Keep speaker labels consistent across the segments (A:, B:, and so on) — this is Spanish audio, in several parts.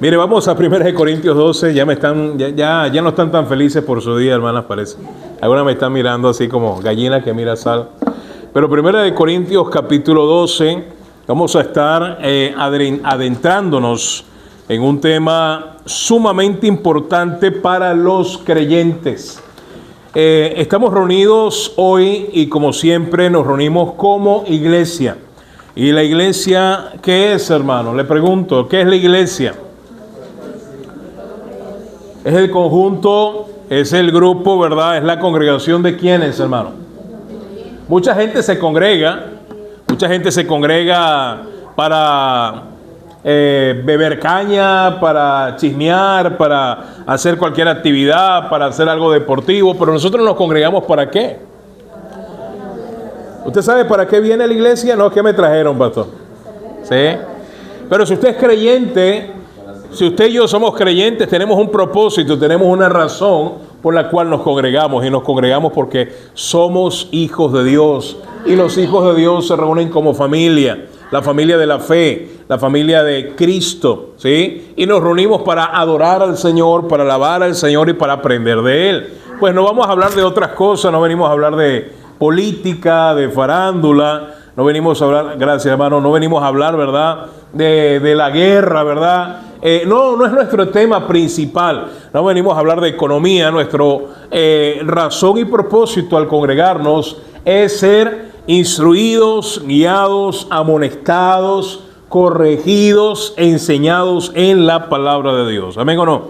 A: Mire, vamos a 1 Corintios 12. Ya no están tan felices por su día, hermanas, parece. Algunas me están mirando así como gallina que mira sal. Pero 1 Corintios capítulo 12, vamos a estar adentrándonos en un tema sumamente importante para los creyentes. Estamos reunidos hoy y como siempre nos reunimos como iglesia. ¿Y la iglesia qué es, hermano? Le pregunto, ¿qué es la iglesia? Es el conjunto, es el grupo, ¿verdad? Es la congregación de ¿quiénes, hermano? Mucha gente se congrega para beber caña, para chismear, para hacer cualquier actividad, para hacer algo deportivo, pero nosotros nos congregamos ¿para qué? ¿Usted sabe para qué viene la iglesia? No, ¿qué me trajeron, pastor? ¿Sí? Pero si usted es creyente, si usted y yo somos creyentes, tenemos un propósito, tenemos una razón por la cual nos congregamos, y nos congregamos porque somos hijos de Dios, y los hijos de Dios se reúnen como familia, la familia de la fe, la familia de Cristo, ¿sí? Y nos reunimos para adorar al Señor, para alabar al Señor y para aprender de Él. Pues no vamos a hablar de otras cosas, no venimos a hablar de política, de farándula, no venimos a hablar, gracias hermano, no venimos a hablar, ¿verdad?, de la guerra, ¿verdad? No es nuestro tema principal, no venimos a hablar de economía. Nuestro razón y propósito al congregarnos es ser instruidos, guiados, amonestados, corregidos, enseñados en la palabra de Dios. ¿Amén o no?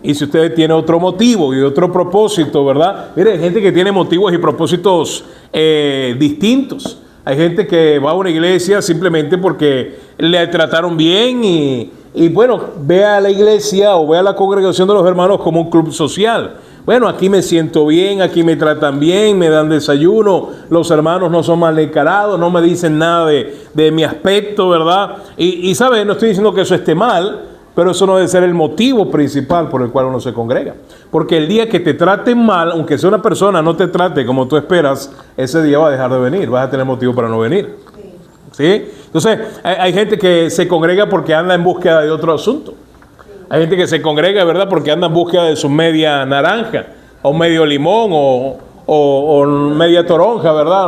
A: Y si usted tiene otro motivo y otro propósito, ¿verdad? Mire, hay gente que tiene motivos y propósitos distintos. Hay gente que va a una iglesia simplemente porque le trataron bien y bueno, ve a la iglesia o ve a la congregación de los hermanos como un club social. Bueno, aquí me siento bien, aquí me tratan bien, me dan desayuno, los hermanos no son mal encarados, no me dicen nada de mi aspecto, ¿verdad? Y ¿sabe? No estoy diciendo que eso esté mal, pero eso no debe ser el motivo principal por el cual uno se congrega. Porque el día que te traten mal, aunque sea una persona no te trate como tú esperas, ese día va a dejar de venir, vas a tener motivo para no venir. ¿Sí? Entonces, hay gente que se congrega porque anda en búsqueda de otro asunto. Hay gente que se congrega, ¿verdad?, porque anda en búsqueda de su media naranja, o medio limón, o media toronja, ¿verdad?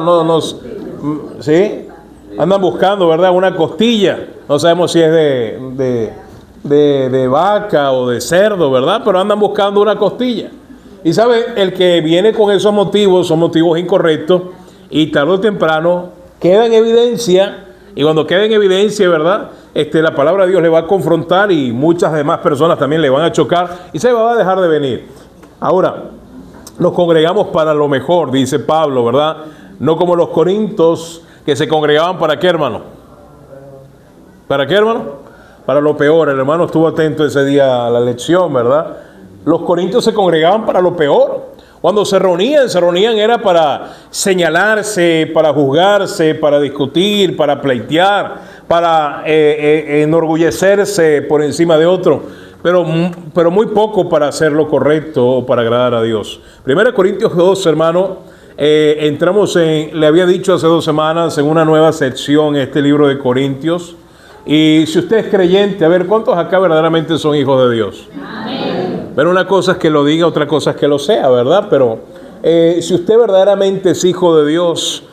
A: ¿Sí? Andan buscando, ¿verdad?, una costilla. No sabemos si es de vaca o de cerdo, ¿verdad? Pero andan buscando una costilla. Y sabe, el que viene con esos motivos son motivos incorrectos y tarde o temprano queda en evidencia. Y cuando queda en evidencia, ¿verdad?, la palabra de Dios le va a confrontar y muchas demás personas también le van a chocar y se va a dejar de venir. Ahora, nos congregamos para lo mejor, dice Pablo, ¿verdad? No como los corintios que se congregaban ¿para qué, hermano? ¿Para qué, hermano? Para lo peor. El hermano estuvo atento ese día a la lección, ¿verdad? Los corintios se congregaban para lo peor. Cuando se reunían era para señalarse, para juzgarse, para discutir, para pleitear, para enorgullecerse por encima de otro, pero muy poco para hacer lo correcto o para agradar a Dios. 1 Corintios 2, hermano, le había dicho hace 2 semanas, en una nueva sección en este libro de Corintios. Y si usted es creyente, a ver, ¿cuántos acá verdaderamente son hijos de Dios? Amén. Pero una cosa es que lo diga, otra cosa es que lo sea, ¿verdad? Pero si usted verdaderamente es hijo de Dios,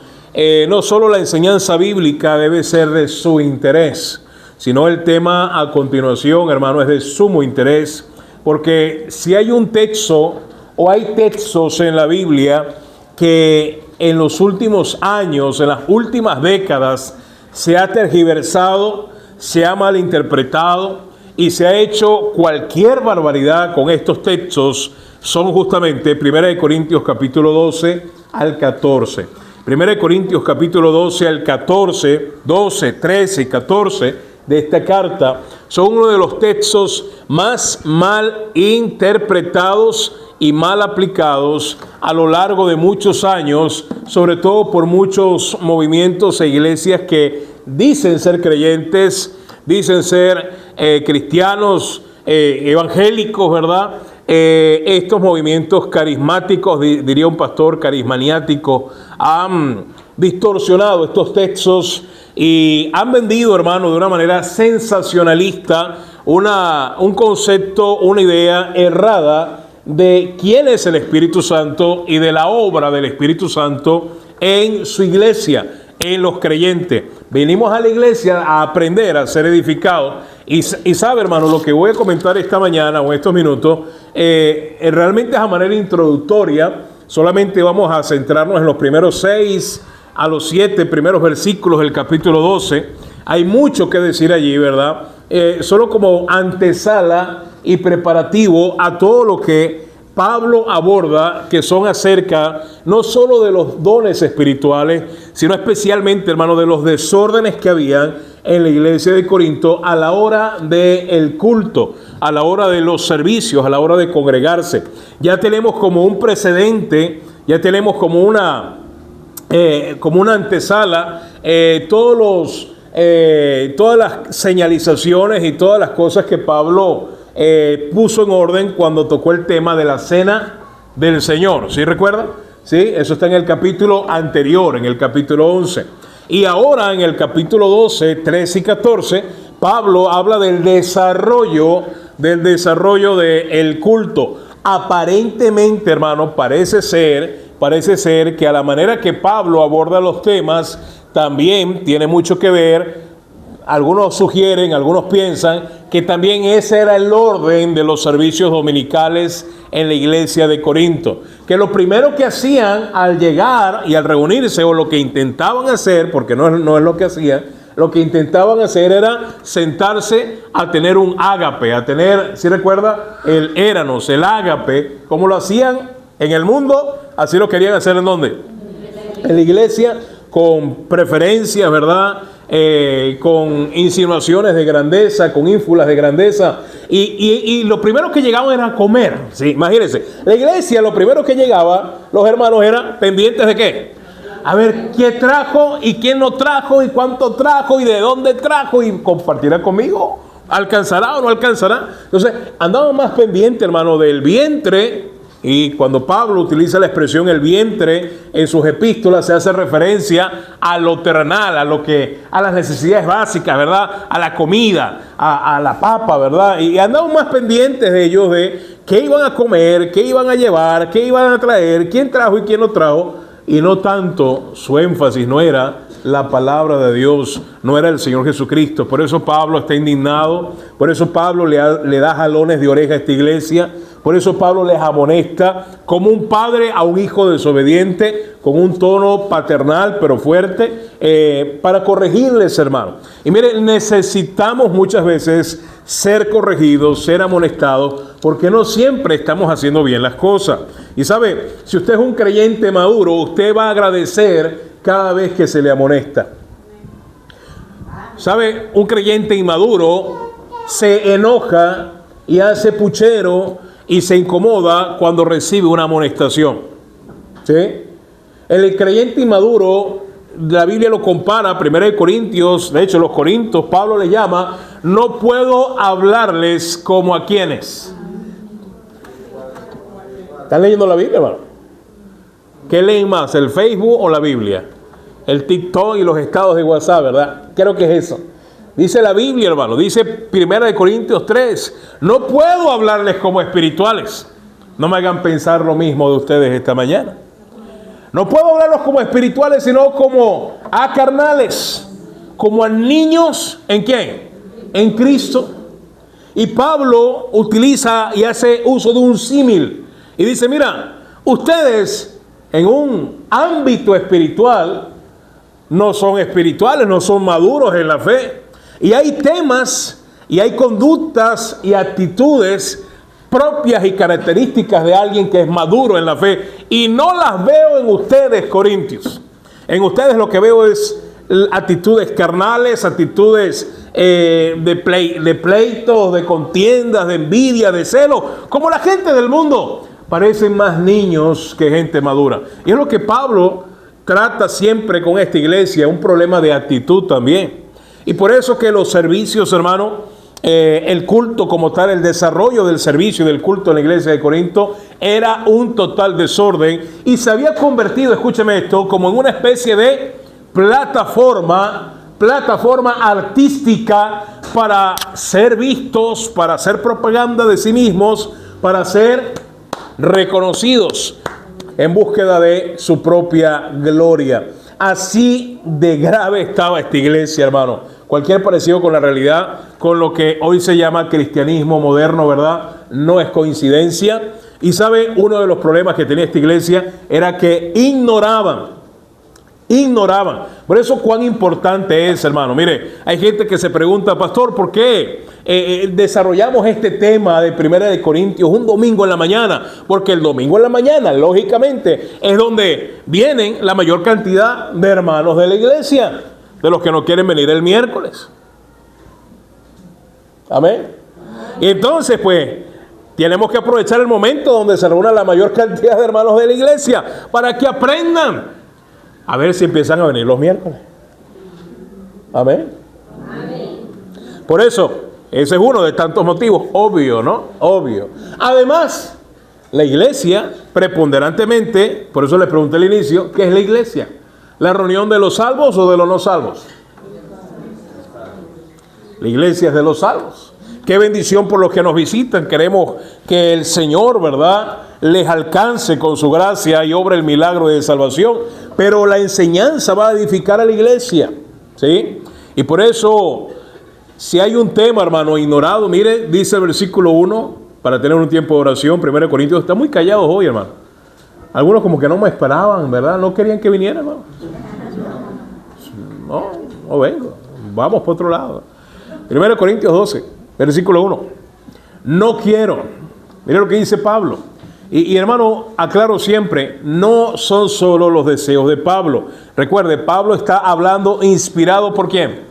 A: no solo la enseñanza bíblica debe ser de su interés, sino el tema a continuación, hermano, es de sumo interés, porque si hay un texto o hay textos en la Biblia que en los últimos años, en las últimas décadas, se ha tergiversado, se ha malinterpretado y se ha hecho cualquier barbaridad con estos textos, son justamente 1 Corintios capítulo 12 al 14. 1 Corintios capítulo 12 al 14, 12, 13 y 14 de esta carta son uno de los textos más mal interpretados y mal aplicados a lo largo de muchos años, sobre todo por muchos movimientos e iglesias que dicen ser creyentes, dicen ser cristianos, evangélicos, ¿verdad? Estos movimientos carismáticos, diría un pastor carismaniático, han distorsionado estos textos y han vendido, hermano, de una manera sensacionalista un concepto, una idea errada de quién es el Espíritu Santo y de la obra del Espíritu Santo en su iglesia, en los creyentes. Venimos a la iglesia a aprender, a ser edificados. Y sabe, hermano, lo que voy a comentar esta mañana o estos minutos, realmente es a manera introductoria. Solamente vamos a centrarnos en los primeros 6 a los 7 primeros versículos del capítulo 12. Hay mucho que decir allí, ¿verdad? Solo como antesala y preparativo a todo lo que Pablo aborda, que son acerca no solo de los dones espirituales, sino especialmente, hermano, de los desórdenes que habían en la iglesia de Corinto a la hora del culto, a la hora de los servicios, a la hora de congregarse. Ya tenemos como un precedente, ya tenemos como una antesala, todas las señalizaciones y todas las cosas que Pablo puso en orden cuando tocó el tema de la cena del Señor. ¿Sí recuerda? ¿Sí? Eso está en el capítulo anterior, en el capítulo 11. Y ahora en el capítulo 12, 13 y 14, Pablo habla del desarrollo del culto. Aparentemente, hermano, parece ser que a la manera que Pablo aborda los temas también tiene mucho que ver. Algunos sugieren, algunos piensan que también ese era el orden de los servicios dominicales en la iglesia de Corinto. Que lo primero que hacían al llegar y al reunirse, o lo que intentaban hacer, porque no es lo que hacían, lo que intentaban hacer era sentarse a tener un ágape, a tener, ¿sí recuerda? El éranos, el ágape, como lo hacían en el mundo, así lo querían hacer ¿en dónde? En la iglesia, con preferencias, ¿verdad? Con insinuaciones de grandeza, con ínfulas de grandeza, y lo primero que llegaban era a comer. ¿Sí? Imagínense, la iglesia, lo primero que llegaba, los hermanos eran pendientes de ¿qué? A ver quién trajo y quién no trajo y cuánto trajo y de dónde trajo, y compartirá conmigo, alcanzará o no alcanzará. Entonces andaban más pendientes, hermano, del vientre. Y cuando Pablo utiliza la expresión el vientre en sus epístolas, se hace referencia a lo terrenal, a las necesidades básicas, ¿verdad? A la comida, a la papa, ¿verdad? Y andaban más pendientes de ellos de qué iban a comer, qué iban a llevar, qué iban a traer, quién trajo y quién no trajo. Y no tanto, su énfasis no era la palabra de Dios, no era el Señor Jesucristo. Por eso Pablo está indignado, por eso Pablo le da jalones de oreja a esta iglesia. Por eso Pablo les amonesta como un padre a un hijo desobediente, con un tono paternal pero fuerte, para corregirles, hermano. Y miren, necesitamos muchas veces ser corregidos, ser amonestados, porque no siempre estamos haciendo bien las cosas. Y sabe, si usted es un creyente maduro, usted va a agradecer cada vez que se le amonesta. Sabe, un creyente inmaduro se enoja y hace puchero y se incomoda cuando recibe una amonestación. ¿Sí? El creyente inmaduro, la Biblia lo compara, 1 Corintios, de hecho los Corintios, Pablo le llama, no puedo hablarles como a quienes. ¿Están leyendo la Biblia, hermano? ¿Qué leen más, el Facebook o la Biblia? El TikTok y los estados de WhatsApp, ¿verdad? Creo que es eso. Dice la Biblia, hermano, dice 1 Corintios 3, no puedo hablarles como espirituales. No me hagan pensar lo mismo de ustedes esta mañana. No puedo hablarlos como espirituales, sino como a carnales, como a niños, ¿en quién? En Cristo. Y Pablo utiliza y hace uso de un símil. Y dice, mira, ustedes en un ámbito espiritual no son espirituales, no son maduros en la fe. Y hay temas y hay conductas y actitudes propias y características de alguien que es maduro en la fe. Y no las veo en ustedes, corintios. En ustedes lo que veo es actitudes carnales, actitudes de pleitos, de contiendas, de envidia, de celo. Como la gente del mundo. Parecen más niños que gente madura. Y es lo que Pablo trata siempre con esta iglesia. Un problema de actitud también. Y por eso que los servicios, hermano, el culto como tal, el desarrollo del servicio y del culto en la iglesia de Corinto era un total desorden y se había convertido, escúcheme esto, como en una especie de plataforma artística para ser vistos, para hacer propaganda de sí mismos, para ser reconocidos en búsqueda de su propia gloria. Así de grave estaba esta iglesia, hermano. Cualquier parecido con la realidad, con lo que hoy se llama cristianismo moderno, ¿verdad? No es coincidencia. Y sabe, uno de los problemas que tenía esta iglesia era que ignoraban. Por eso cuán importante es, hermano. Mire, hay gente que se pregunta, pastor, ¿por qué desarrollamos este tema de 1 Corintios un domingo en la mañana? Porque el domingo en la mañana, lógicamente, es donde vienen la mayor cantidad de hermanos de la iglesia, de los que no quieren venir el miércoles. Amén. Y entonces, pues, tenemos que aprovechar el momento donde se reúna la mayor cantidad de hermanos de la iglesia para que aprendan. A ver si empiezan a venir los miércoles. Amén. Amén. Por eso, ese es uno de tantos motivos. Obvio, ¿no? Obvio. Además, la iglesia, preponderantemente, por eso les pregunté al inicio, ¿qué es la iglesia? ¿La reunión de los salvos o de los no salvos? La iglesia es de los salvos. Qué bendición por los que nos visitan. Queremos que el Señor, ¿verdad?, les alcance con su gracia y obre el milagro de salvación. Pero la enseñanza va a edificar a la iglesia, ¿sí? Y por eso, si hay un tema, hermano, ignorado, mire, dice el versículo 1, para tener un tiempo de oración, 1 Corintios, está muy callados hoy, hermano. Algunos como que no me esperaban, ¿verdad? No querían que viniera, hermano. No vengo. Vamos por otro lado. 1 Corintios 12, versículo 1. No quiero. Mire lo que dice Pablo. Y hermano, aclaro siempre, no son solo los deseos de Pablo. Recuerde, Pablo está hablando inspirado ¿por quién?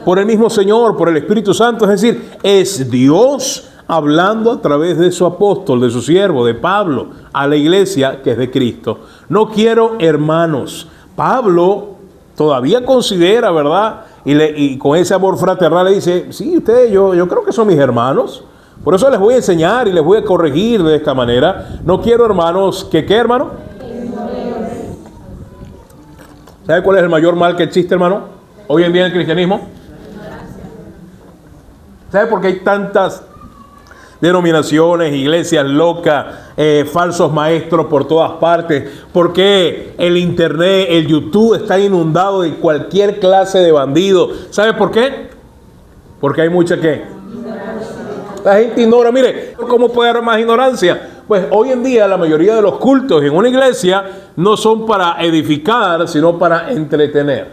A: Por el mismo Señor, por el Espíritu Santo. Es decir, es Dios hablando a través de su apóstol, de su siervo, de Pablo, a la iglesia que es de Cristo. No quiero hermanos. Pablo todavía considera, ¿verdad? Y con ese amor fraternal le dice, sí, ustedes, yo creo que son mis hermanos. Por eso les voy a enseñar y les voy a corregir de esta manera. No quiero, hermanos, ¿qué hermano? ¿Sabe cuál es el mayor mal que existe, hermano? Hoy en día en el cristianismo. ¿Sabe por qué hay tantas denominaciones, iglesias locas, falsos maestros por todas partes? ¿Por qué el internet, el YouTube está inundado de cualquier clase de bandido? ¿Sabe por qué? Porque hay mucha ¿qué? La gente ignora. Mire, ¿cómo puede haber más ignorancia? Pues hoy en día la mayoría de los cultos en una iglesia no son para edificar, sino para entretener.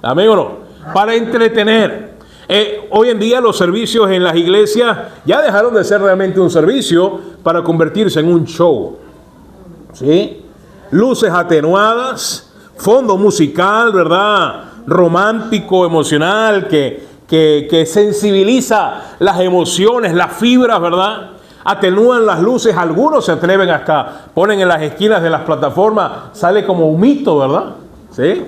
A: ¿Amén o no? Para entretener. Hoy en día los servicios en las iglesias ya dejaron de ser realmente un servicio para convertirse en un show. ¿Sí? Luces atenuadas, fondo musical, ¿verdad? Romántico, emocional, que sensibiliza las emociones, las fibras, ¿verdad? Atenúan las luces, algunos se atreven hasta, ponen en las esquinas de las plataformas, sale como humito, ¿verdad? ¿Sí?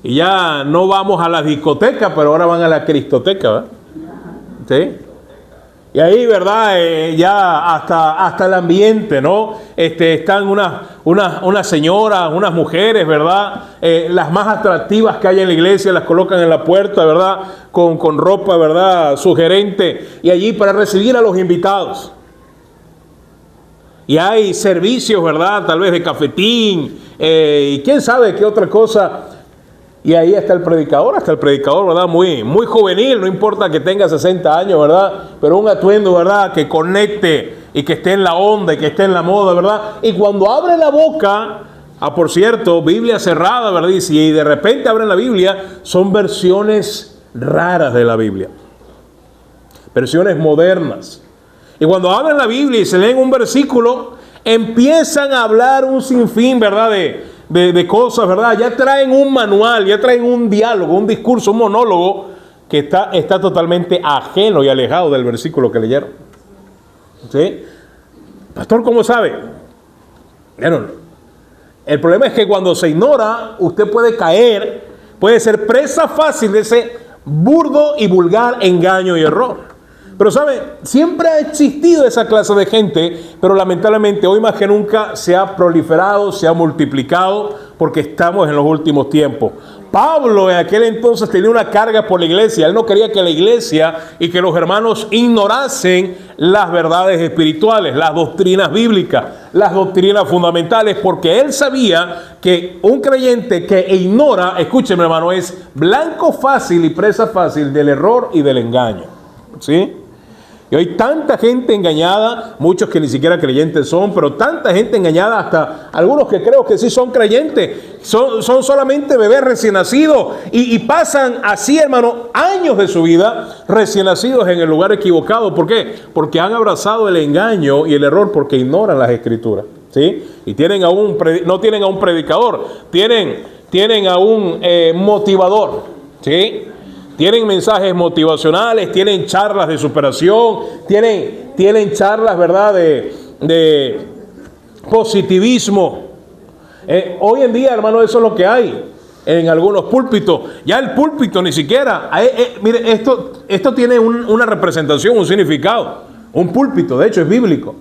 A: Y ya no vamos a la discoteca, pero ahora van a la cristoteca, ¿verdad? ¿Sí? Y ahí, ¿verdad? Ya hasta el ambiente, ¿no? Están unas señoras, unas mujeres, ¿verdad? Las más atractivas que hay en la iglesia, las colocan en la puerta, ¿verdad? Con ropa, ¿verdad? Sugerente. Y allí para recibir a los invitados. Y hay servicios, ¿verdad? Tal vez de cafetín, y quién sabe qué otra cosa. Y ahí está el predicador, ¿verdad? Muy juvenil, no importa que tenga 60 años, ¿verdad? Pero un atuendo, ¿verdad? Que conecte y que esté en la onda y que esté en la moda, ¿verdad? Y cuando abre la boca, por cierto, Biblia cerrada, ¿verdad? Y si de repente abren la Biblia, son versiones raras de la Biblia. Versiones modernas. Y cuando abren la Biblia y se leen un versículo, empiezan a hablar un sinfín, ¿verdad? De cosas, ¿verdad? Ya traen un manual, ya traen un diálogo, un discurso, un monólogo que está totalmente ajeno y alejado del versículo que leyeron. ¿Sí? Pastor, ¿cómo sabe? Bueno, el problema es que cuando se ignora, usted puede caer, puede ser presa fácil de ese burdo y vulgar engaño y error. Pero ¿sabe? Siempre ha existido esa clase de gente, pero lamentablemente hoy más que nunca se ha proliferado, se ha multiplicado, porque estamos en los últimos tiempos. Pablo en aquel entonces tenía una carga por la iglesia. Él no quería que la iglesia y que los hermanos ignorasen las verdades espirituales, las doctrinas bíblicas, las doctrinas fundamentales, porque él sabía que un creyente que ignora, escúcheme hermano, es blanco fácil y presa fácil del error y del engaño. ¿Sí? Y hay tanta gente engañada, muchos que ni siquiera creyentes son, pero tanta gente engañada, hasta algunos que creo que sí son creyentes, son solamente bebés recién nacidos y pasan así, hermano, años de su vida recién nacidos en el lugar equivocado. ¿Por qué? Porque han abrazado el engaño y el error porque ignoran las escrituras, ¿sí? Y tienen no tienen a un predicador, tienen a un motivador, ¿sí? Tienen mensajes motivacionales, tienen charlas de superación, tienen charlas, ¿verdad?, de positivismo. Hoy en día, hermano, eso es lo que hay en algunos púlpitos. Ya el púlpito ni siquiera, mire, esto tiene una representación, un significado. Un púlpito, de hecho, es bíblico.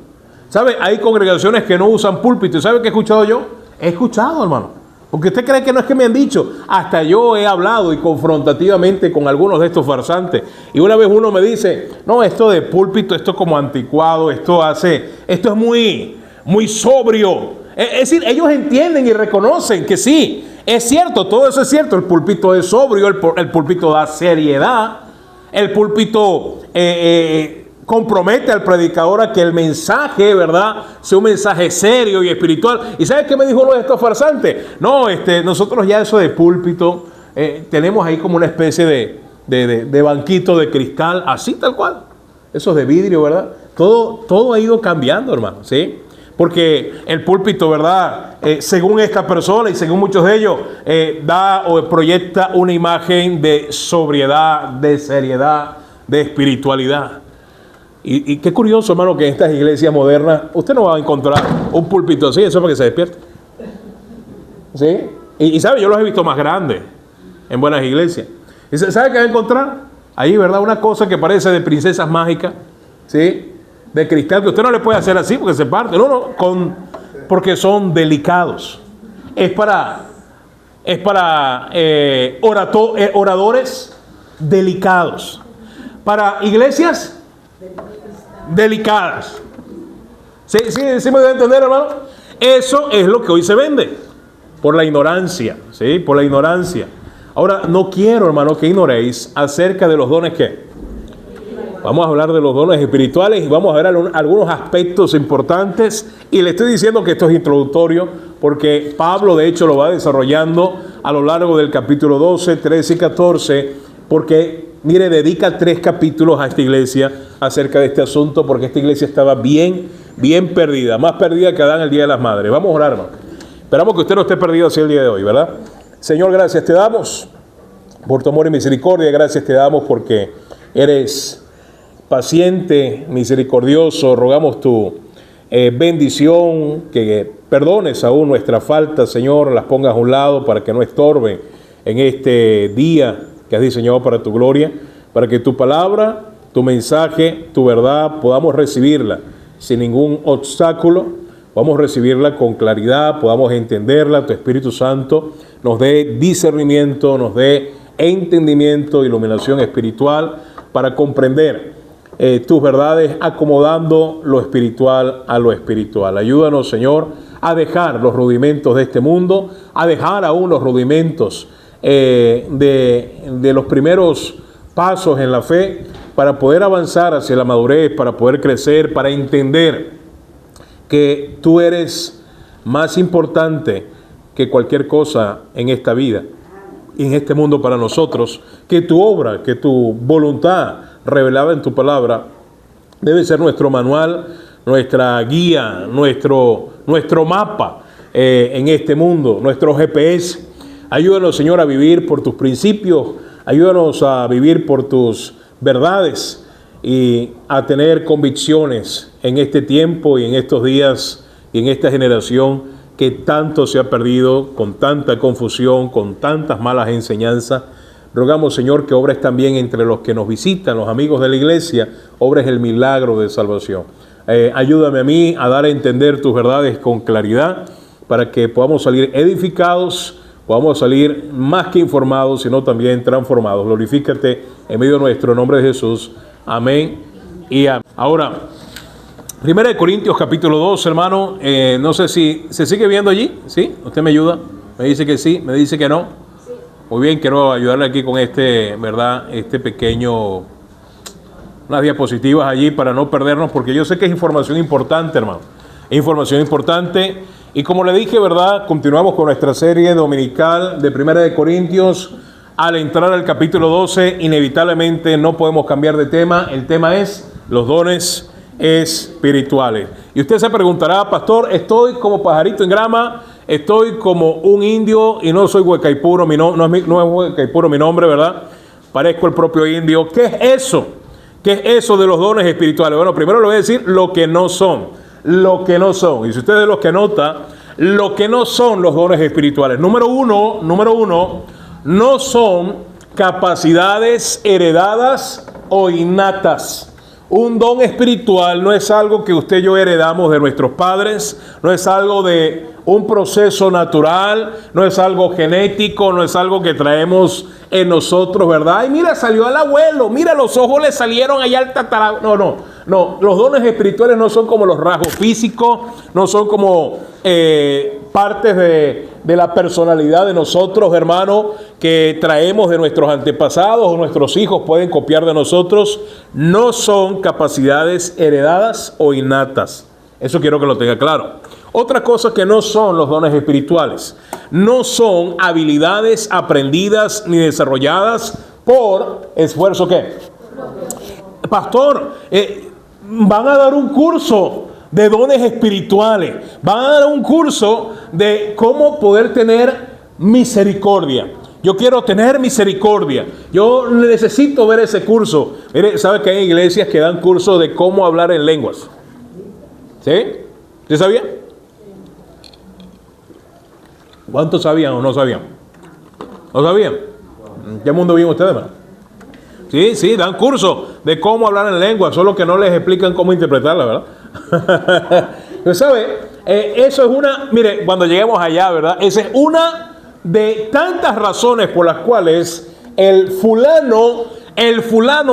A: ¿Sabe? Hay congregaciones que no usan púlpito. ¿Sabe qué he escuchado yo? He escuchado, hermano. Porque usted cree que no es que me han dicho, hasta yo he hablado y confrontativamente con algunos de estos farsantes. Y una vez uno me dice, no, esto de púlpito, esto es como anticuado, esto es muy sobrio. Es decir, ellos entienden y reconocen que sí, es cierto, todo eso es cierto. El púlpito es sobrio, el púlpito da seriedad, el púlpito compromete al predicador a que el mensaje, ¿verdad?, sea un mensaje serio y espiritual. ¿Y sabes qué me dijo uno de estos farsantes? No, nosotros ya eso de púlpito, tenemos ahí como una especie de banquito de cristal, así tal cual. Eso es de vidrio, ¿verdad? Todo ha ido cambiando, hermano, ¿sí? Porque el púlpito, ¿verdad?, según esta persona y según muchos de ellos, da o proyecta una imagen de sobriedad, de seriedad, de espiritualidad. Y qué curioso, hermano, que en estas iglesias modernas usted no va a encontrar un púlpito así, eso es para que se despierte. ¿Sí? Y sabe, yo los he visto más grandes en buenas iglesias. ¿Y sabe qué va a encontrar? Ahí, ¿verdad? Una cosa que parece de princesas mágicas, ¿sí? De cristal, que usted no le puede hacer así porque se parte. No, porque son delicados. Es para oradores delicados. Para iglesias delicadas. ¿Sí me debe entender, hermano? Eso es lo que hoy se vende por la ignorancia, ¿sí? Por la ignorancia. Ahora, no quiero, hermano, que ignoréis acerca de los dones que vamos a hablar de los dones espirituales y vamos a ver algunos aspectos importantes. Y le estoy diciendo que esto es introductorio porque Pablo, de hecho, lo va desarrollando a lo largo del capítulo 12, 13 y 14, porque mire, dedica 3 capítulos a esta iglesia acerca de este asunto, porque esta iglesia estaba bien perdida, más perdida que Adán el día de las madres. Vamos a orar, hermano. Esperamos que usted no esté perdido así el día de hoy, ¿verdad? Señor, gracias te damos por tu amor y misericordia. Gracias te damos porque eres paciente, misericordioso. Rogamos tu bendición, que perdones aún nuestras faltas, Señor, las pongas a un lado para que no estorben en este día que has diseñado para tu gloria, para que tu palabra, tu mensaje, tu verdad, podamos recibirla sin ningún obstáculo, podamos recibirla con claridad, podamos entenderla, tu Espíritu Santo nos dé discernimiento, nos dé entendimiento, iluminación espiritual para comprender tus verdades, acomodando lo espiritual a lo espiritual. Ayúdanos, Señor, a dejar los rudimentos de este mundo, a dejar aún los rudimentos de los primeros pasos en la fe para poder avanzar hacia la madurez, para poder crecer, para entender que tú eres más importante que cualquier cosa en esta vida y en este mundo para nosotros, que tu obra, que tu voluntad revelada en tu palabra debe ser nuestro manual, nuestra guía, nuestro mapa en este mundo, nuestro GPS. Ayúdanos, Señor, a vivir por tus principios, ayúdanos a vivir por tus verdades y a tener convicciones en este tiempo y en estos días y en esta generación que tanto se ha perdido, con tanta confusión, con tantas malas enseñanzas. Rogamos, Señor, que obres también entre los que nos visitan, los amigos de la iglesia, obres el milagro de salvación. Ayúdame a mí a dar a entender tus verdades con claridad para que podamos salir edificados, podamos salir más que informados, sino también transformados. Glorifícate en medio nuestro, en nombre de Jesús. Amén y amén. Ahora, 1 Corintios capítulo 2, hermano, no sé si se sigue viendo allí, ¿sí? ¿Usted me ayuda? Me dice que sí, me dice que no. Sí. Muy bien, quiero ayudarle aquí con ¿verdad? Pequeño, unas diapositivas allí para no perdernos, porque yo sé que es información importante, hermano. Es información importante. Y como le dije, ¿verdad? Continuamos con nuestra serie dominical de 1 Corintios. Al entrar al capítulo 12, inevitablemente no podemos cambiar de tema. El tema es los dones espirituales. Y usted se preguntará, pastor, estoy como pajarito en grama, estoy como un indio y no soy Huecaipuro, no es Huecaipuro mi nombre, ¿verdad? Parezco el propio indio. ¿Qué es eso? ¿Qué es eso de los dones espirituales? Bueno, primero le voy a decir lo que no son. Lo que no son. Y si usted es de los que nota, lo que no son los dones espirituales. Número uno, no son capacidades heredadas o innatas. Un don espiritual no es algo que usted y yo heredamos de nuestros padres, no es algo de un proceso natural, no es algo genético, no es algo que traemos en nosotros, ¿verdad? Ay, mira, salió el abuelo, mira, los ojos le salieron allá al tatarabuelo. No, los dones espirituales no son como los rasgos físicos, no son como partes de la personalidad de nosotros, hermano, que traemos de nuestros antepasados o nuestros hijos pueden copiar de nosotros. No son capacidades heredadas o innatas. Eso quiero que lo tenga claro. Otra cosa que no son los dones espirituales, no son habilidades aprendidas ni desarrolladas por esfuerzo, ¿qué? Pastor, van a dar un curso de dones espirituales, van a dar un curso de cómo poder tener misericordia. Yo quiero tener misericordia. Yo necesito ver ese curso. Mire, ¿sabe que hay iglesias que dan cursos de cómo hablar en lenguas? ¿Sí? ¿Usted sabía? ¿Cuántos sabían o no sabían? ¿No sabían? ¿En qué mundo viven ustedes, hermano? Sí, dan cursos de cómo hablar en lengua, solo que no les explican cómo interpretarla, ¿verdad? ¿Usted sabe? Eso es mire, cuando lleguemos allá, ¿verdad? Esa es una de tantas razones por las cuales el fulano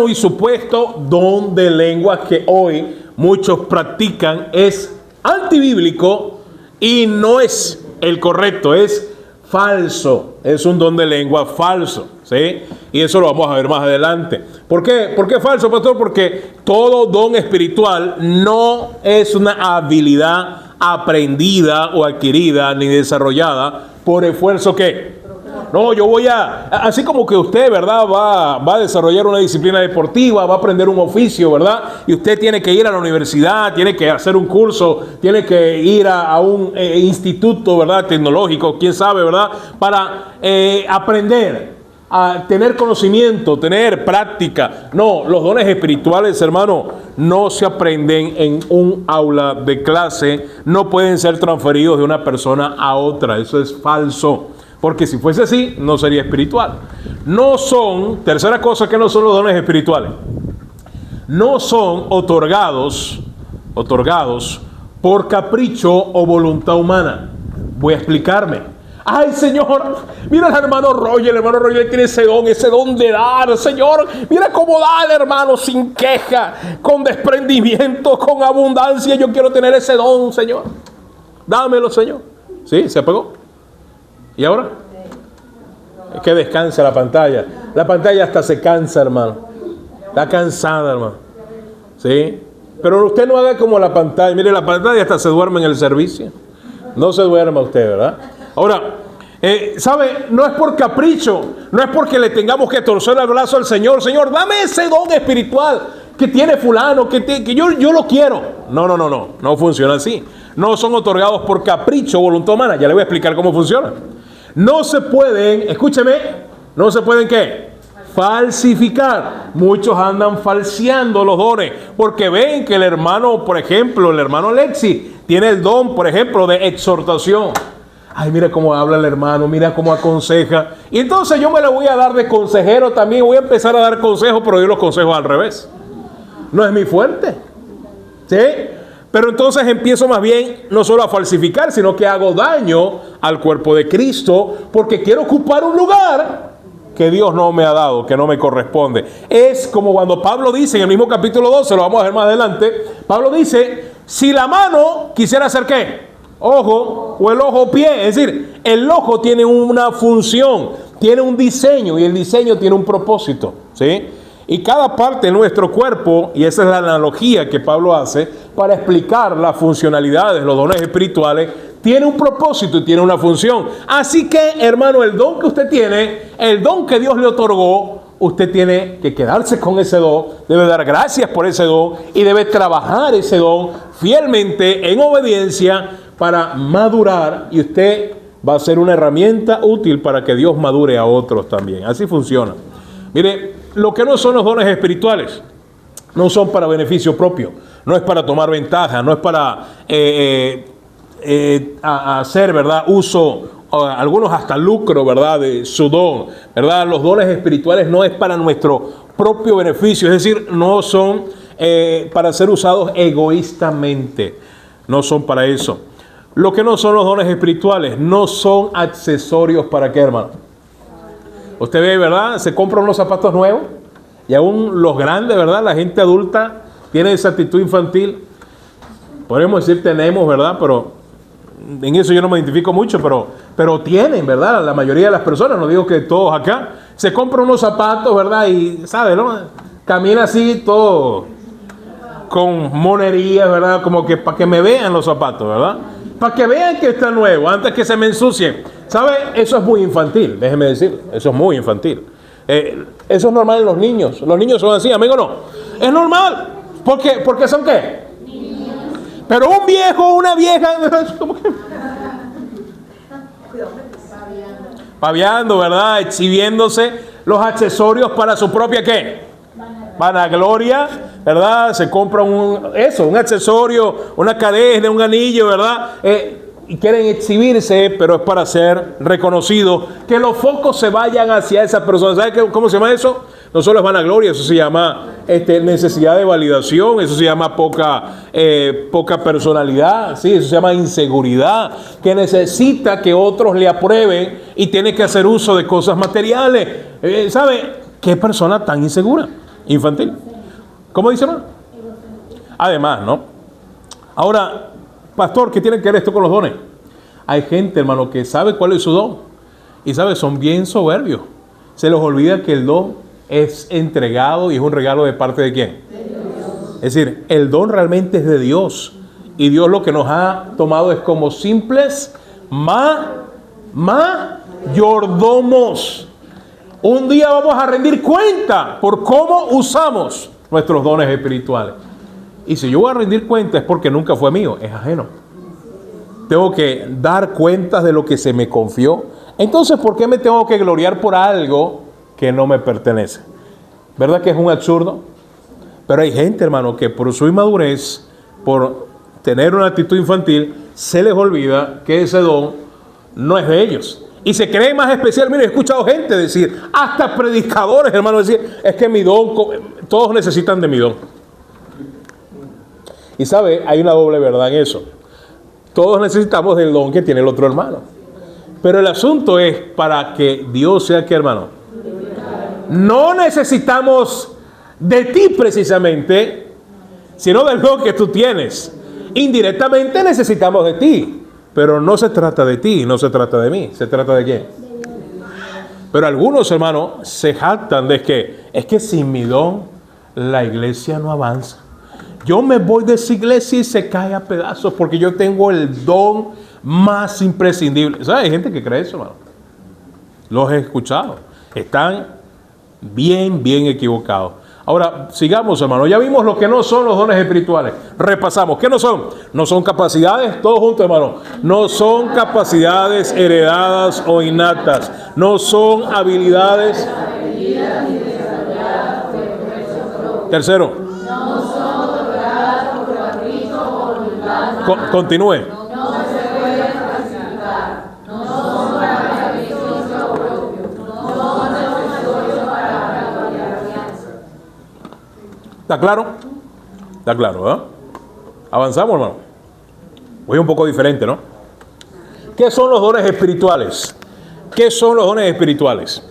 A: y supuesto don de lenguas que hoy muchos practican es antibíblico y no es el correcto, es falso, es un don de lengua falso, ¿sí? Y eso lo vamos a ver más adelante. ¿Por qué? ¿Por qué falso, pastor? Porque todo don espiritual no es una habilidad aprendida o adquirida ni desarrollada por esfuerzo, ¿qué? No, yo voy así como que usted, ¿verdad? Va a desarrollar una disciplina deportiva, va a aprender un oficio, ¿verdad? Y usted tiene que ir a la universidad, tiene que hacer un curso, tiene que ir a un instituto, ¿verdad? Tecnológico, quién sabe, ¿verdad? Para aprender, a tener conocimiento, tener práctica. No, los dones espirituales, hermano, no se aprenden en un aula de clase, no pueden ser transferidos de una persona a otra, eso es falso. Porque si fuese así, no sería espiritual. No son, tercera cosa que no son los dones espirituales, no son otorgados por capricho o voluntad humana. Voy a explicarme. Ay, Señor, mira el hermano Roger tiene ese don de dar, Señor. Mira cómo da el hermano sin queja, con desprendimiento, con abundancia. Yo quiero tener ese don, Señor. Dámelo, Señor. ¿Sí? ¿Se apagó? ¿Y ahora? Es que descansa la pantalla. La pantalla hasta se cansa, hermano. Está cansada, hermano. ¿Sí? Pero usted no haga como la pantalla. Mire, la pantalla hasta se duerme en el servicio. No se duerma usted, ¿verdad? Ahora, ¿sabe? No es por capricho. No es porque le tengamos que torcer el brazo al Señor. Señor, dame ese don espiritual que tiene fulano, que yo lo quiero. No funciona así. No son otorgados por capricho o voluntad humana. Ya le voy a explicar cómo funciona. No se pueden, escúcheme, no se pueden ¿qué? Falsificar. Muchos andan falseando los dones porque ven que el hermano, por ejemplo, el hermano Alexi tiene el don, por ejemplo, de exhortación. Ay, mira cómo habla el hermano, mira cómo aconseja. Y entonces yo me le voy a dar de consejero también. Voy a empezar a dar consejos, pero yo los consejos al revés. No es mi fuerte. ¿Sí? Pero entonces empiezo más bien no solo a falsificar, sino que hago daño al cuerpo de Cristo porque quiero ocupar un lugar que Dios no me ha dado, que no me corresponde. Es como cuando Pablo dice en el mismo capítulo 12, lo vamos a ver más adelante, Pablo dice, si la mano quisiera hacer ¿qué? Ojo, o el ojo pie. Es decir, el ojo tiene una función, tiene un diseño y el diseño tiene un propósito, ¿sí? Y cada parte de nuestro cuerpo, y esa es la analogía que Pablo hace para explicar las funcionalidades, los dones espirituales, tiene un propósito y tiene una función. Así que, hermano, el don que usted tiene, el don que Dios le otorgó, usted tiene que quedarse con ese don, debe dar gracias por ese don y debe trabajar ese don fielmente en obediencia para madurar, y usted va a ser una herramienta útil para que Dios madure a otros también. Así funciona. Mire, lo que no son los dones espirituales no son para beneficio propio, no es para tomar ventaja, no es para hacer, ¿verdad?, uso, algunos hasta lucro, ¿verdad?, de su don, ¿verdad? Los dones espirituales no es para nuestro propio beneficio, es decir, no son para ser usados egoístamente, no son para eso. Lo que no son los dones espirituales no son accesorios para qué, hermano. Usted ve, ¿verdad? Se compran unos zapatos nuevos y aún los grandes, ¿verdad? La gente adulta tiene esa actitud infantil. Podemos decir tenemos, ¿verdad? Pero en eso yo no me identifico mucho, pero tienen, ¿verdad? La mayoría de las personas, no digo que todos acá, se compran unos zapatos, ¿verdad? Y, ¿sabe, no? Camina así todo con monerías, ¿verdad? Como que para que me vean los zapatos, ¿verdad? Para que vean que está nuevo, antes que se me ensucien. ¿Sabe? Eso es muy infantil, déjeme decir. Eso es muy infantil. Eso es normal en los niños. Los niños son así, amigo, ¿no? Es normal. ¿Porque son qué? Niños. Pero un viejo, una vieja... ¿cómo que? Paviando, ¿verdad? Exhibiéndose los accesorios para su propia ¿qué? Vanagloria, ¿verdad? Se compra un accesorio, una cadena, un anillo, ¿verdad? Y quieren exhibirse, pero es para ser reconocidos, que los focos se vayan hacia esa persona. ¿Sabe cómo se llama eso? No solo es vanagloria, eso se llama necesidad de validación, eso se llama poca personalidad, ¿sí? Eso se llama inseguridad, que necesita que otros le aprueben y tiene que hacer uso de cosas materiales. ¿Sabe? ¿Qué persona tan insegura? Infantil. ¿Cómo dice, hermano? Además, ¿no? Ahora, pastor, ¿qué tiene que ver esto con los dones? Hay gente, hermano, que sabe cuál es su don. Y sabe, son bien soberbios. Se les olvida que el don es entregado y es un regalo de parte de ¿quién? De Dios. Es decir, el don realmente es de Dios. Y Dios lo que nos ha tomado es como simples mayordomos. Un día vamos a rendir cuenta por cómo usamos nuestros dones espirituales. Y si yo voy a rendir cuenta es porque nunca fue mío, es ajeno. Tengo que dar cuentas de lo que se me confió. Entonces, ¿por qué me tengo que gloriar por algo que no me pertenece? ¿Verdad que es un absurdo? Pero hay gente, hermano, que por su inmadurez, por tener una actitud infantil, se les olvida que ese don no es de ellos. Y se cree más especial. Mire, he escuchado gente decir, hasta predicadores, hermano, decir, es que mi don, todos necesitan de mi don. Y sabe, hay una doble verdad en eso. Todos necesitamos del don que tiene el otro hermano. Pero el asunto es para que Dios sea que, hermano, no necesitamos de ti precisamente, sino del don que tú tienes. Indirectamente necesitamos de ti. Pero no se trata de ti, no se trata de mí. ¿Se trata de quién? Pero algunos, hermanos, se jactan de que es que sin mi don la iglesia no avanza. Yo me voy de esa iglesia y se cae a pedazos porque yo tengo el don más imprescindible. ¿Sabes? Hay gente que cree eso, hermano. Los he escuchado. Están bien equivocados. Ahora, sigamos, hermano. Ya vimos lo que no son los dones espirituales. Repasamos. ¿Qué no son? No son capacidades, todos juntos, hermano. No son capacidades heredadas o innatas. No son habilidades. Tercero. No son otorgadas por capricho o voluntad. Continúe. ¿Está claro? Está claro, ¿eh? Avanzamos, hermano. Voy un poco diferente, ¿no? ¿Qué son los dones espirituales? ¿Qué son los dones espirituales?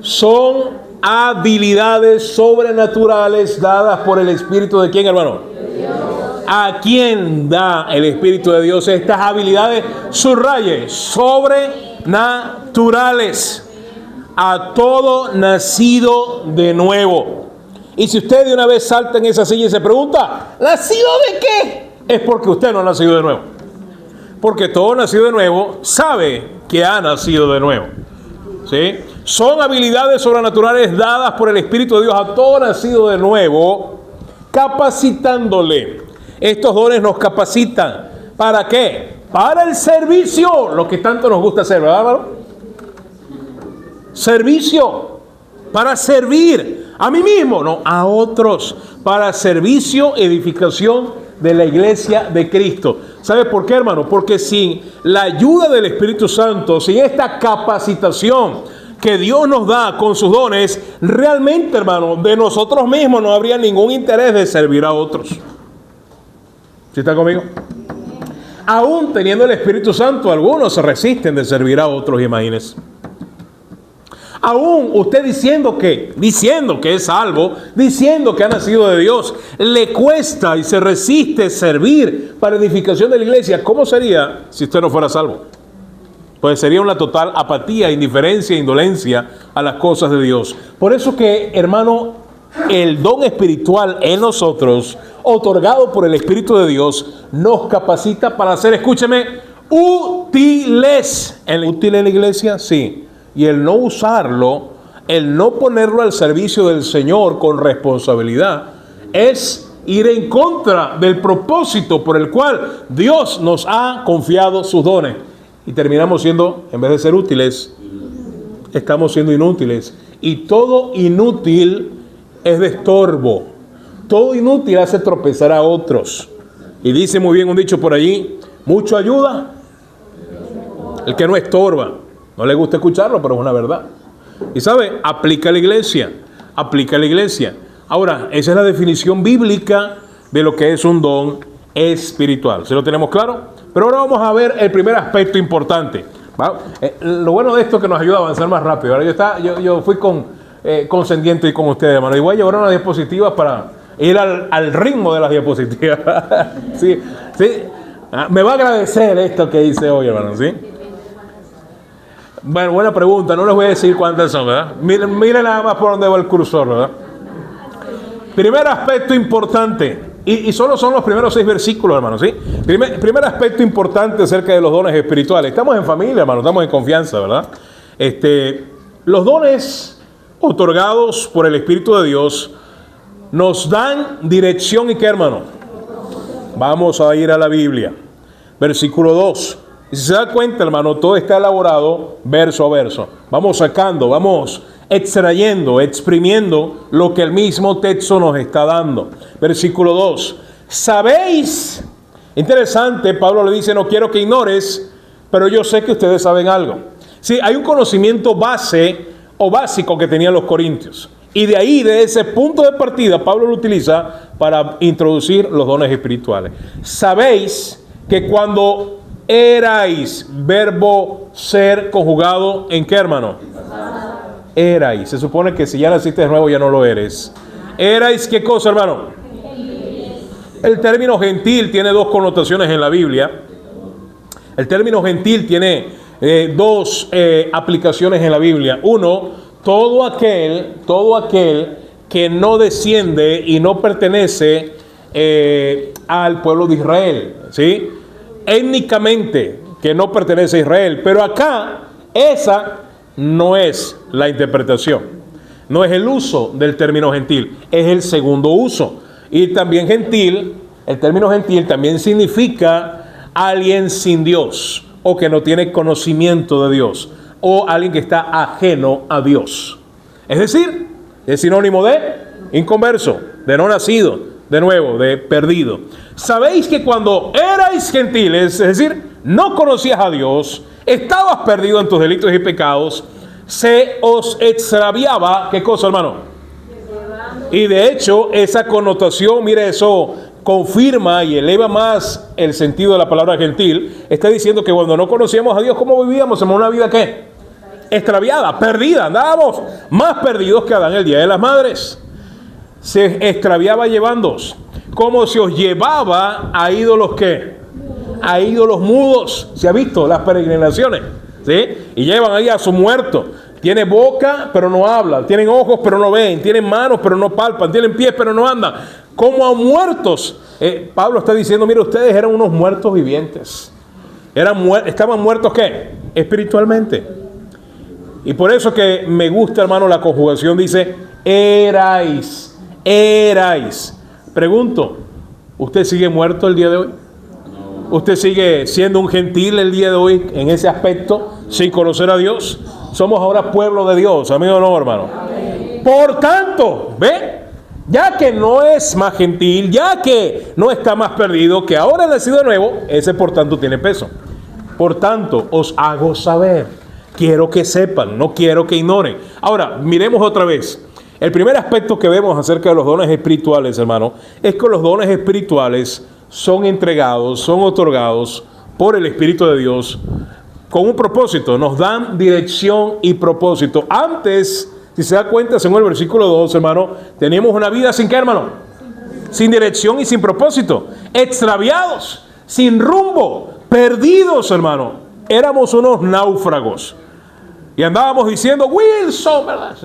A: Son habilidades sobrenaturales dadas por el Espíritu de ¿quién, hermano? ¿A quién da el Espíritu de Dios estas habilidades? Subraye, sobrenaturales. A todo nacido de nuevo. Y si usted de una vez salta en esa silla y se pregunta, ¿nacido de qué? Es porque usted no ha nacido de nuevo. Porque todo nacido de nuevo sabe que ha nacido de nuevo. ¿Sí? Son habilidades sobrenaturales dadas por el Espíritu de Dios a todo nacido de nuevo, capacitándole. Estos dones nos capacitan. ¿Para qué? Para el servicio, lo que tanto nos gusta hacer, ¿verdad, hermano? Servicio, para servir a mí mismo, no, a otros, para servicio, edificación de la iglesia de Cristo. ¿Sabe por qué, hermano? Porque sin la ayuda del Espíritu Santo, sin esta capacitación que Dios nos da con sus dones, realmente, hermano, de nosotros mismos no habría ningún interés de servir a otros. ¿Sí está conmigo? Aún teniendo el Espíritu Santo, algunos se resisten de servir a otros, imagínense. Aún usted diciendo que es salvo, diciendo que ha nacido de Dios, le cuesta y se resiste servir para edificación de la iglesia. ¿Cómo sería si usted no fuera salvo? Pues sería una total apatía, indiferencia, indolencia a las cosas de Dios. Por eso que, hermano, el don espiritual en nosotros, otorgado por el Espíritu de Dios, nos capacita para ser, escúcheme, útiles. ¿Útil en la iglesia? Sí. Y el no usarlo, el no ponerlo al servicio del Señor con responsabilidad, es ir en contra del propósito por el cual Dios nos ha confiado sus dones. Y terminamos siendo, en vez de ser útiles, estamos siendo inútiles. Y todo inútil es de estorbo. Todo inútil hace tropezar a otros. Y dice muy bien un dicho por allí, mucho ayuda el que no estorba. No le gusta escucharlo, pero es una verdad. Y sabe, aplica a la iglesia. Aplica a la iglesia. Ahora, esa es la definición bíblica de lo que es un don espiritual. ¿Se lo tenemos claro? Pero ahora vamos a ver el primer aspecto importante. Lo bueno de esto es que nos ayuda a avanzar más rápido. Ahora yo fui condescendiente con ustedes, hermano. Y voy a llevar unas diapositivas para ir al ritmo de las diapositivas. Sí. Me va a agradecer esto que hice hoy, hermano. ¿Sí? Bueno, buena pregunta. No les voy a decir cuántas son, ¿verdad? Miren nada más por dónde va el cursor, ¿verdad? Primer aspecto importante. Y solo son los primeros 6 versículos, hermano, ¿sí? Primer aspecto importante acerca de los dones espirituales. Estamos en familia, hermano, estamos en confianza, ¿verdad? Los dones otorgados por el Espíritu de Dios nos dan dirección. ¿Y qué, hermano? Vamos a ir a la Biblia. Versículo 2. Y si se da cuenta, hermano, todo está elaborado verso a verso. Vamos sacando, vamos extrayendo, exprimiendo lo que el mismo texto nos está dando. Versículo 2. ¿Sabéis? Interesante, Pablo le dice, no quiero que ignores, pero yo sé que ustedes saben algo. Sí, hay un conocimiento base o básico que tenían los corintios. Y de ahí, de ese punto de partida, Pablo lo utiliza para introducir los dones espirituales. ¿Sabéis que cuando erais, verbo ser conjugado, ¿en qué, hermano? Erais. Se supone que si ya naciste de nuevo ya no lo eres. Erais, ¿qué cosa, hermano? El término gentil tiene 2 connotaciones en la Biblia. El término gentil tiene 2 aplicaciones en la Biblia. Uno, todo aquel que no desciende y no pertenece al pueblo de Israel, ¿sí? Étnicamente, que no pertenece a Israel. Pero acá, esa no es la interpretación. No es el uso del término gentil, es el segundo uso. Y también gentil, el término gentil también significa alguien sin Dios, o que no tiene conocimiento de Dios, o alguien que está ajeno a Dios. Es decir, es sinónimo de inconverso, de no nacido, de nuevo, de perdido. Sabéis que cuando erais gentiles, es decir, no conocías a Dios, estabas perdido en tus delitos y pecados, se os extraviaba, ¿qué cosa, hermano? Y de hecho, esa connotación, mire eso, confirma y eleva más el sentido de la palabra gentil. Está diciendo que cuando no conocíamos a Dios, ¿cómo vivíamos? En una vida ¿qué? Extraviada, perdida. Andábamos más perdidos que Adán el día de las madres. Se extraviaba llevándoos, como se os llevaba a ídolos ¿qué? A ídolos mudos. ¿Se ha visto las peregrinaciones? ¿Sí? Y llevan ahí a su muerto. Tiene boca, pero no habla. Tienen ojos, pero no ven. Tienen manos, pero no palpan. Tienen pies, pero no andan. Como a muertos. Pablo está diciendo, mire, ustedes eran unos muertos vivientes. Estaban muertos, ¿qué? Espiritualmente. Y por eso que me gusta, hermano, la conjugación dice, erais. Pregunto, ¿usted sigue muerto el día de hoy? ¿Usted sigue siendo un gentil el día de hoy en ese aspecto, sin conocer a Dios? Somos ahora pueblo de Dios, amigo o no, hermano. Por tanto, ¿ve? Ya que no es más gentil, ya que no está más perdido, que ahora ha nacido de nuevo, ese por tanto tiene peso. Por tanto, os hago saber. Quiero que sepan, no quiero que ignoren. Ahora, miremos otra vez. El primer aspecto que vemos acerca de los dones espirituales, hermano, es que los dones espirituales son entregados, son otorgados por el Espíritu de Dios con un propósito. Nos dan dirección y propósito. Antes, si se da cuenta, según el versículo 2, hermano, teníamos una vida sin qué, hermano, sin dirección y sin propósito, extraviados, sin rumbo, perdidos, hermano. Éramos unos náufragos y andábamos diciendo Wilson, ¿verdad?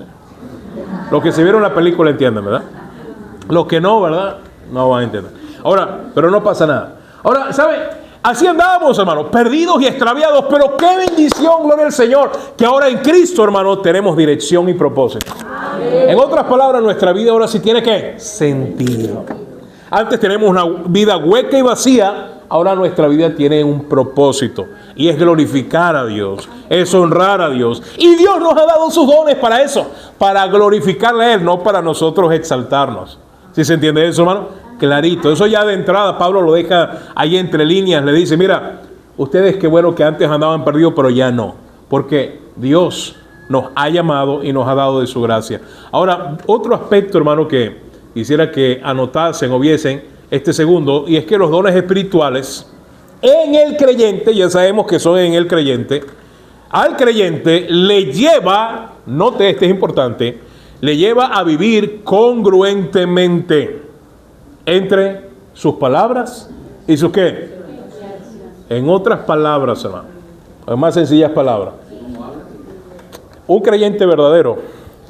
A: Los que se vieron la película entienden, ¿verdad? Los que no, ¿verdad? No van a entender. Ahora, pero no pasa nada. Ahora, ¿sabe? Así andábamos, hermano, perdidos y extraviados, pero qué bendición, gloria al Señor, que ahora en Cristo, hermano, tenemos dirección y propósito. Amén. En otras palabras, nuestra vida ahora sí tiene ¿qué? Sentido. Antes tenemos una vida hueca y vacía, ahora nuestra vida tiene un propósito, y es glorificar a Dios, es honrar a Dios. Y Dios nos ha dado sus dones para eso, para glorificarle a Él, no para nosotros exaltarnos. ¿Sí se entiende eso, hermano? Clarito, eso ya de entrada Pablo lo deja ahí entre líneas, le dice, mira, ustedes qué bueno que antes andaban perdidos, pero ya no, porque Dios nos ha llamado y nos ha dado de su gracia. Ahora, otro aspecto, hermano, que quisiera que anotasen o viesen este segundo, y es que los dones espirituales en el creyente, ya sabemos que son en el creyente, al creyente le lleva, note, este es importante, le lleva a vivir congruentemente entre sus palabras y sus ¿qué? En otras palabras, hermano, en más sencillas palabras, un creyente verdadero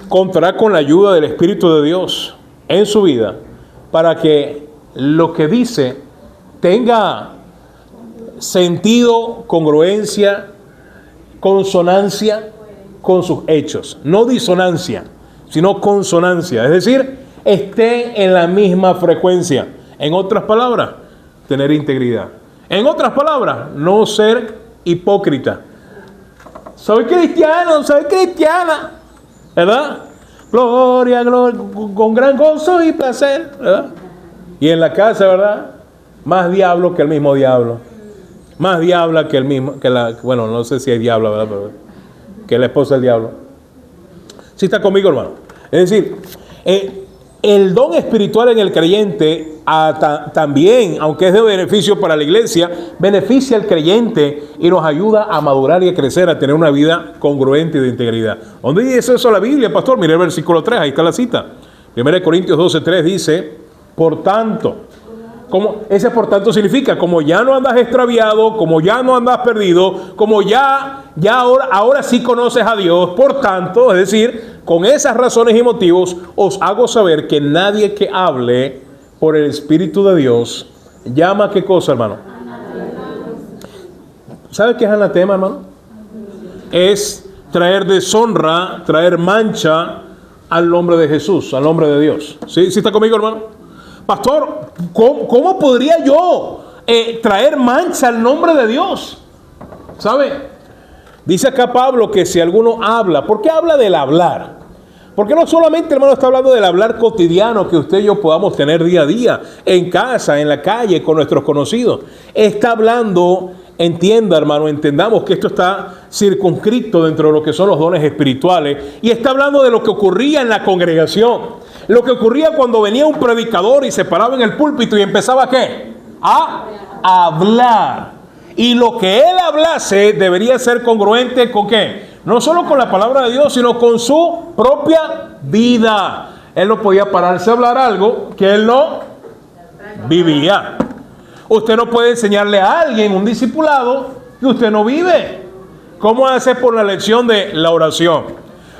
A: contará con la ayuda del Espíritu de Dios en su vida para que lo que dice tenga sentido, congruencia, consonancia con sus hechos, no disonancia, sino consonancia, es decir, estén en la misma frecuencia. En otras palabras, tener integridad. En otras palabras, no ser hipócrita. Soy cristiano, soy cristiana, ¿verdad? Gloria, gloria, con gran gozo y placer, ¿verdad? Y en la casa, ¿verdad? Más diablo que el mismo diablo. Más diabla que el mismo, bueno, no sé si hay diablo, ¿verdad? Pero que la esposa del diablo. ¿Sí está conmigo, hermano? Es decir, el don espiritual en el creyente también, aunque es de beneficio para la iglesia, beneficia al creyente y nos ayuda a madurar y a crecer, a tener una vida congruente y de integridad. ¿Dónde dice eso la Biblia, pastor? Mire el versículo 3, ahí está la cita. 1 Corintios 12:3 dice, por tanto, ese por tanto significa, como ya no andas extraviado, como ya no andas perdido, como ya ahora sí conoces a Dios, por tanto, es decir, con esas razones y motivos, os hago saber que nadie que hable por el Espíritu de Dios llama ¿qué cosa, hermano? ¿Sabe qué es anatema, hermano? Es traer deshonra, traer mancha al nombre de Jesús, al nombre de Dios. ¿Sí está conmigo, hermano? Pastor, ¿cómo podría yo traer mancha al nombre de Dios? ¿Sabe? Dice acá Pablo que si alguno habla, ¿por qué habla del hablar? Porque no solamente, hermano, está hablando del hablar cotidiano que usted y yo podamos tener día a día, en casa, en la calle, con nuestros conocidos. Está hablando, entienda, hermano, entendamos que esto está circunscrito dentro de lo que son los dones espirituales, y está hablando de lo que ocurría en la congregación. Lo que ocurría cuando venía un predicador y se paraba en el púlpito y empezaba ¿qué? A hablar. Y lo que él hablase debería ser congruente ¿con qué? No solo con la palabra de Dios, sino con su propia vida. Él no podía pararse a hablar algo que él no vivía. Usted no puede enseñarle a alguien, un discipulado, que usted no vive. ¿Cómo hace por la lección de la oración?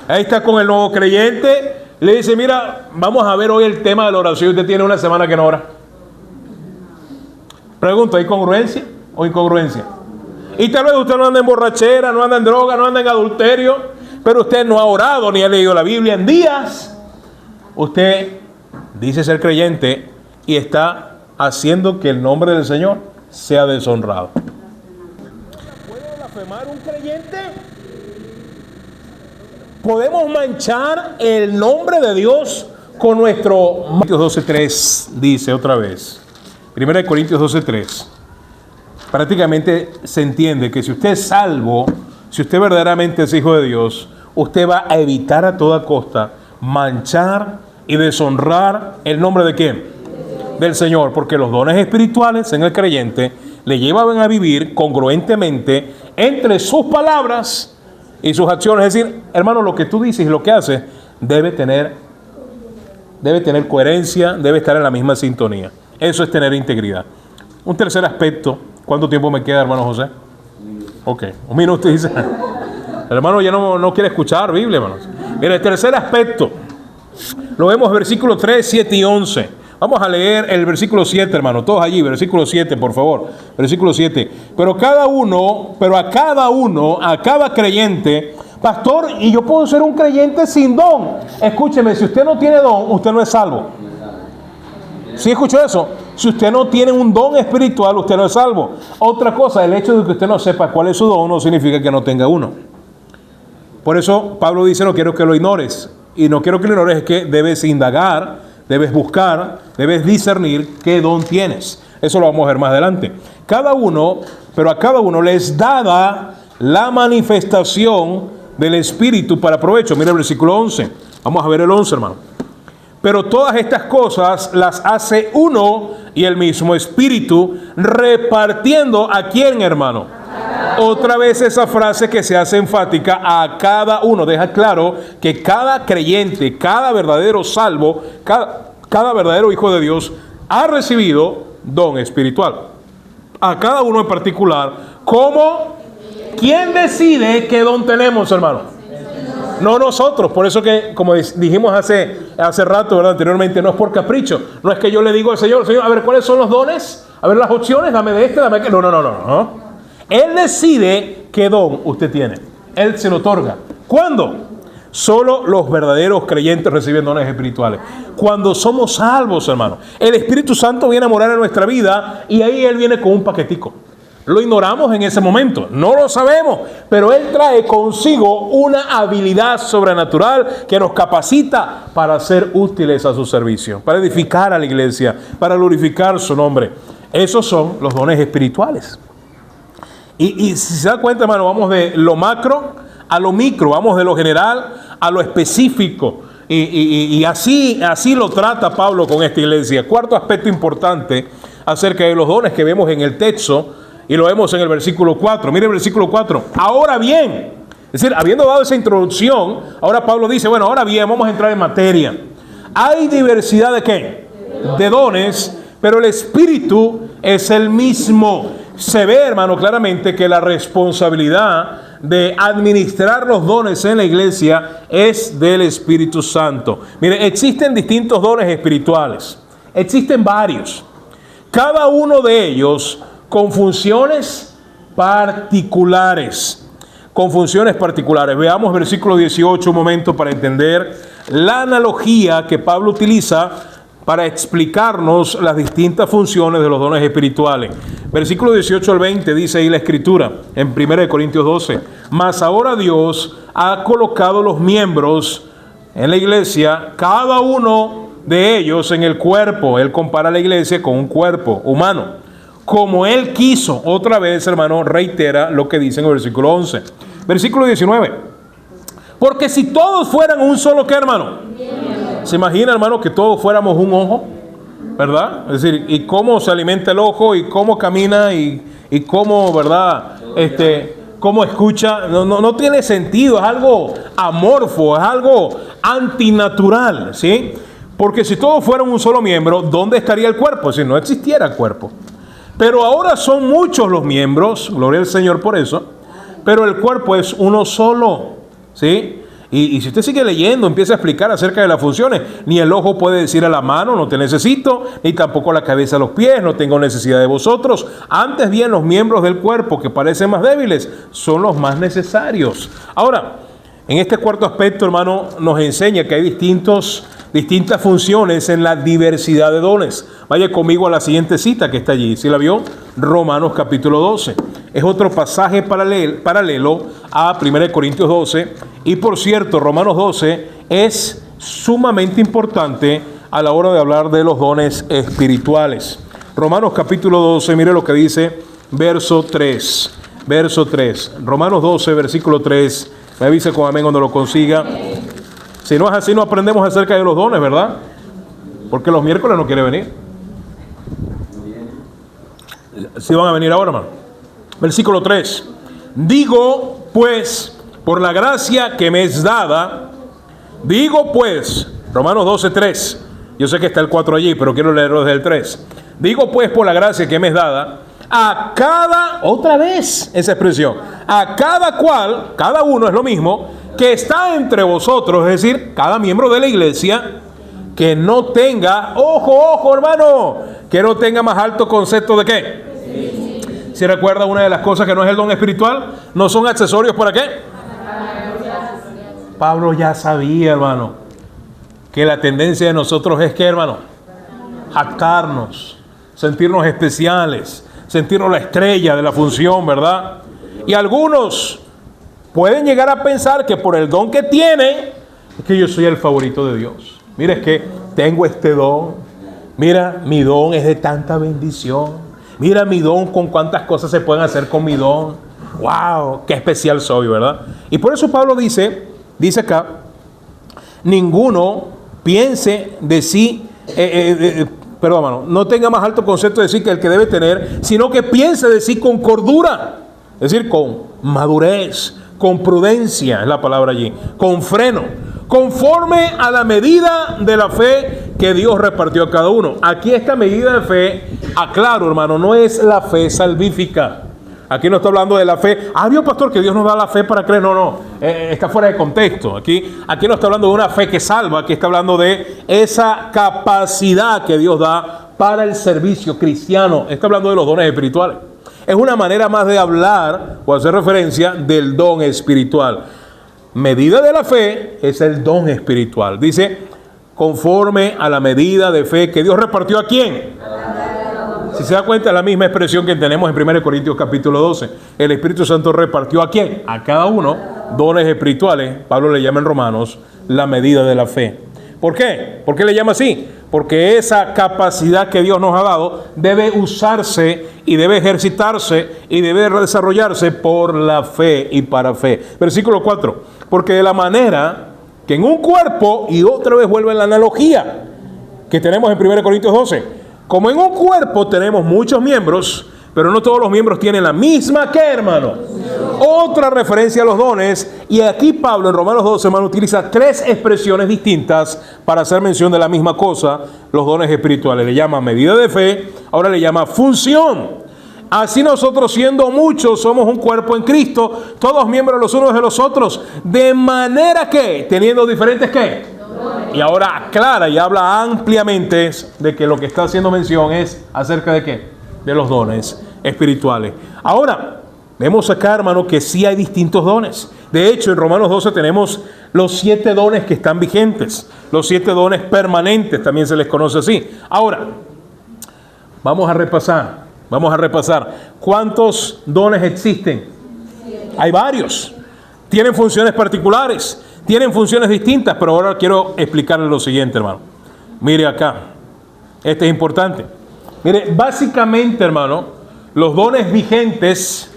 A: Ahí está con el nuevo creyente. Le dice, mira, vamos a ver hoy el tema de la oración. Usted tiene una semana que no ora. Pregunto, ¿hay congruencia o incongruencia? Y tal vez usted no anda en borrachera, no anda en droga, no anda en adulterio, pero usted no ha orado ni ha leído la Biblia en días. Usted dice ser creyente y está haciendo que el nombre del Señor sea deshonrado. ¿Puede blasfemar un creyente? ¿Podemos manchar el nombre de Dios con nuestro... Corintios 12:3 dice otra vez. 1 Corintios 12:3. Prácticamente se entiende que si usted es salvo, si usted verdaderamente es hijo de Dios, usted va a evitar a toda costa manchar y deshonrar el nombre de ¿quién? Del Señor, porque los dones espirituales en el creyente le llevan a vivir congruentemente entre sus palabras y sus acciones. Es decir, hermano, lo que tú dices y lo que haces debe tener coherencia, debe estar en la misma sintonía. Eso es tener integridad. Un tercer aspecto. ¿Cuánto tiempo me queda, hermano José? Ok, un minuto, dice. El hermano ya no quiere escuchar Biblia, hermanos. Mira, el tercer aspecto lo vemos en versículos 3, 7 y 11. Vamos a leer el versículo 7, hermano. Todos allí, versículo 7, por favor. Versículo 7. Pero a cada creyente, pastor, y yo puedo ser un creyente sin don. Escúcheme, si usted no tiene don, usted no es salvo. ¿Sí escuchó eso? Si usted no tiene un don espiritual, usted no es salvo. Otra cosa, el hecho de que usted no sepa cuál es su don no significa que no tenga uno. Por eso Pablo dice, no quiero que lo ignores. Y no quiero que lo ignores, es que debes indagar, debes buscar, debes discernir qué don tienes. Eso lo vamos a ver más adelante. Pero a cada uno les dada la manifestación del Espíritu para provecho. Mira el versículo 11. Vamos a ver el 11, hermano. Pero todas estas cosas las hace uno y el mismo Espíritu, repartiendo ¿a quién, hermano? Otra vez esa frase que se hace enfática, a cada uno. Deja claro que cada creyente, cada verdadero salvo, cada verdadero hijo de Dios ha recibido don espiritual. A cada uno en particular. ¿Cómo? ¿Quién decide qué don tenemos, hermano? No nosotros. Por eso que, como dijimos hace rato, ¿verdad? Anteriormente, no es por capricho. No es que yo le digo al Señor, a ver, ¿cuáles son los dones? A ver las opciones, dame de este, dame de aquel. No. Él decide qué don usted tiene. Él se lo otorga. ¿Cuándo? Solo los verdaderos creyentes reciben dones espirituales. Cuando somos salvos, hermano. El Espíritu Santo viene a morar en nuestra vida y ahí Él viene con un paquetico. Lo ignoramos en ese momento, no lo sabemos, pero Él trae consigo una habilidad sobrenatural que nos capacita para ser útiles a su servicio, para edificar a la iglesia, para glorificar su nombre. Esos son los dones espirituales. Y si se da cuenta, hermano, vamos de lo macro a lo micro, vamos de lo general a lo específico. Y así lo trata Pablo con esta iglesia. Cuarto aspecto importante acerca de los dones que vemos en el texto, y lo vemos en el versículo 4. Mire el versículo 4. Ahora bien, es decir, habiendo dado esa introducción, ahora Pablo dice, bueno, ahora bien, vamos a entrar en materia. Hay diversidad de ¿qué? De dones, pero el Espíritu es el mismo. Se ve, hermano, claramente que la responsabilidad de administrar los dones en la iglesia es del Espíritu Santo. Mire, existen distintos dones espirituales. Existen varios. Cada uno de ellos con funciones particulares. Con funciones particulares. Veamos versículo 18 un momento para entender la analogía que Pablo utiliza para explicarnos las distintas funciones de los dones espirituales. Versículo 18 al 20 dice ahí la Escritura, en 1 Corintios 12. Mas ahora Dios ha colocado los miembros en la iglesia, cada uno de ellos en el cuerpo. Él compara la iglesia con un cuerpo humano, como Él quiso. Otra vez, hermano, reitera lo que dice en el versículo 11. Versículo 19. Porque si todos fueran un solo, ¿qué, hermano? ¿Se imagina, hermano, que todos fuéramos un ojo? ¿Verdad? Es decir, y cómo se alimenta el ojo, y cómo camina, y cómo, ¿verdad? Cómo escucha. No tiene sentido, es algo amorfo, es algo antinatural, ¿sí? Porque si todos fueran un solo miembro, ¿dónde estaría el cuerpo? Si no existiera el cuerpo. Pero ahora son muchos los miembros, gloria al Señor por eso, pero el cuerpo es uno solo, ¿sí? Y si usted sigue leyendo, empieza a explicar acerca de las funciones. Ni el ojo puede decir a la mano, no te necesito, ni tampoco la cabeza a los pies, no tengo necesidad de vosotros. Antes bien, los miembros del cuerpo que parecen más débiles son los más necesarios. Ahora, en este cuarto aspecto, hermano, nos enseña que hay distintas funciones en la diversidad de dones. Vaya conmigo a la siguiente cita que está allí. ¿Sí la vio? Romanos capítulo 12. Es otro pasaje paralelo a 1 Corintios 12. Y por cierto, Romanos 12 es sumamente importante a la hora de hablar de los dones espirituales. Romanos capítulo 12, mire lo que dice verso 3. Verso 3. Romanos 12, versículo 3. Me avise con amén cuando lo consiga. Si no es así, no aprendemos acerca de los dones, ¿verdad? Porque los miércoles no quiere venir. Si van a venir ahora, hermano. Versículo 3. Digo, pues, por la gracia que me es dada, digo, pues, Romanos 12, 3. Yo sé que está el 4 allí, pero quiero leerlo desde el 3. Digo, pues, por la gracia que me es dada, a cada, otra vez esa expresión, a cada cual, cada uno es lo mismo, que está entre vosotros, es decir, cada miembro de la iglesia, que no tenga, ojo, hermano, que no tenga más alto concepto de qué. Si recuerda, una de las cosas que no es el don espiritual, no son accesorios para qué. Pablo ya sabía, hermano, que la tendencia de nosotros es que, hermano, jactarnos, sentirnos especiales, sentirnos la estrella de la función, ¿verdad? Y algunos pueden llegar a pensar que por el don que tiene, es que yo soy el favorito de Dios. Mira, es que tengo este don. Mira, mi don es de tanta bendición. Mira mi don, con cuántas cosas se pueden hacer con mi don. ¡Wow! ¡Qué especial soy!, ¿verdad? Y por eso Pablo dice acá, ninguno piense de sí, perdón, hermano, no tenga más alto concepto de sí que el que debe tener, sino que piense de sí con cordura, es decir, con madurez, con prudencia, es la palabra allí, con freno, conforme a la medida de la fe que Dios repartió a cada uno. Aquí esta medida de fe, aclaro, hermano, no es la fe salvífica. Aquí no está hablando de la fe. Vio, pastor, que Dios nos da la fe para creer. No, está fuera de contexto. Aquí no está hablando de una fe que salva. Aquí está hablando de esa capacidad que Dios da para el servicio cristiano. Está hablando de los dones espirituales. Es una manera más de hablar o hacer referencia del don espiritual. Medida de la fe es el don espiritual. Dice, conforme a la medida de fe que Dios repartió ¿a quién? Si se da cuenta, es la misma expresión que tenemos en 1 Corintios capítulo 12. El Espíritu Santo repartió ¿a quién? A cada uno dones espirituales. Pablo le llama en Romanos la medida de la fe. ¿Por qué? ¿Por qué le llama así? Porque esa capacidad que Dios nos ha dado debe usarse y debe ejercitarse y debe desarrollarse por la fe y para fe. Versículo 4. Porque de la manera que en un cuerpo, y otra vez vuelve la analogía que tenemos en 1 Corintios 12, como en un cuerpo tenemos muchos miembros, pero no todos los miembros tienen la misma, ¿qué, hermano? Otra referencia a los dones. Y aquí Pablo en Romanos 12, hermano, utiliza tres expresiones distintas para hacer mención de la misma cosa, los dones espirituales. Le llama medida de fe, ahora le llama función. Así nosotros, siendo muchos, somos un cuerpo en Cristo, todos miembros los unos de los otros, de manera que, teniendo diferentes ¿qué? Y ahora aclara y habla ampliamente de que lo que está haciendo mención es acerca de ¿qué? De los dones espirituales. Ahora, vemos acá, hermano, que sí hay distintos dones. De hecho, en Romanos 12 tenemos los 7 dones que están vigentes, los 7 dones permanentes, también se les conoce así. Ahora, vamos a repasar. ¿Cuántos dones existen? Hay varios. Tienen funciones particulares, tienen funciones distintas, pero ahora quiero explicarles lo siguiente, hermano. Mire acá, este es importante. Mire, básicamente, hermano, los dones vigentes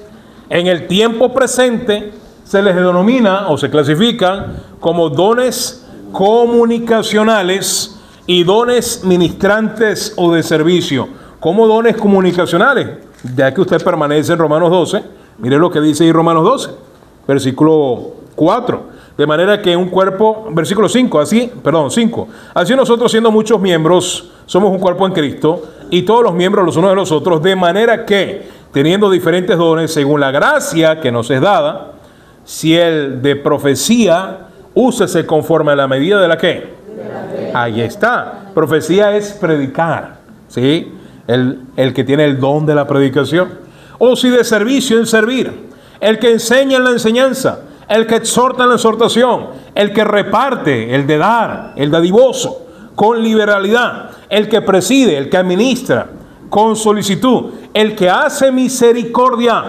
A: en el tiempo presente se les denomina o se clasifican como dones comunicacionales y dones ministrantes o de servicio. ¿Cómo dones comunicacionales? Ya que usted permanece en Romanos 12, mire lo que dice ahí Romanos 12, versículo 4. De manera que un cuerpo, versículo 5, 5. Así nosotros, siendo muchos miembros, somos un cuerpo en Cristo, y todos los miembros los unos de los otros, de manera que, teniendo diferentes dones, según la gracia que nos es dada, si el de profecía, úsese conforme a la medida de la que. Ahí está. Profecía es predicar, ¿sí? El que tiene el don de la predicación. O si de servicio, en servir. El que enseña en la enseñanza. El que exhorta en la exhortación, el que reparte, el de dar, el dadivoso, con liberalidad, el que preside, el que administra, con solicitud, el que hace misericordia,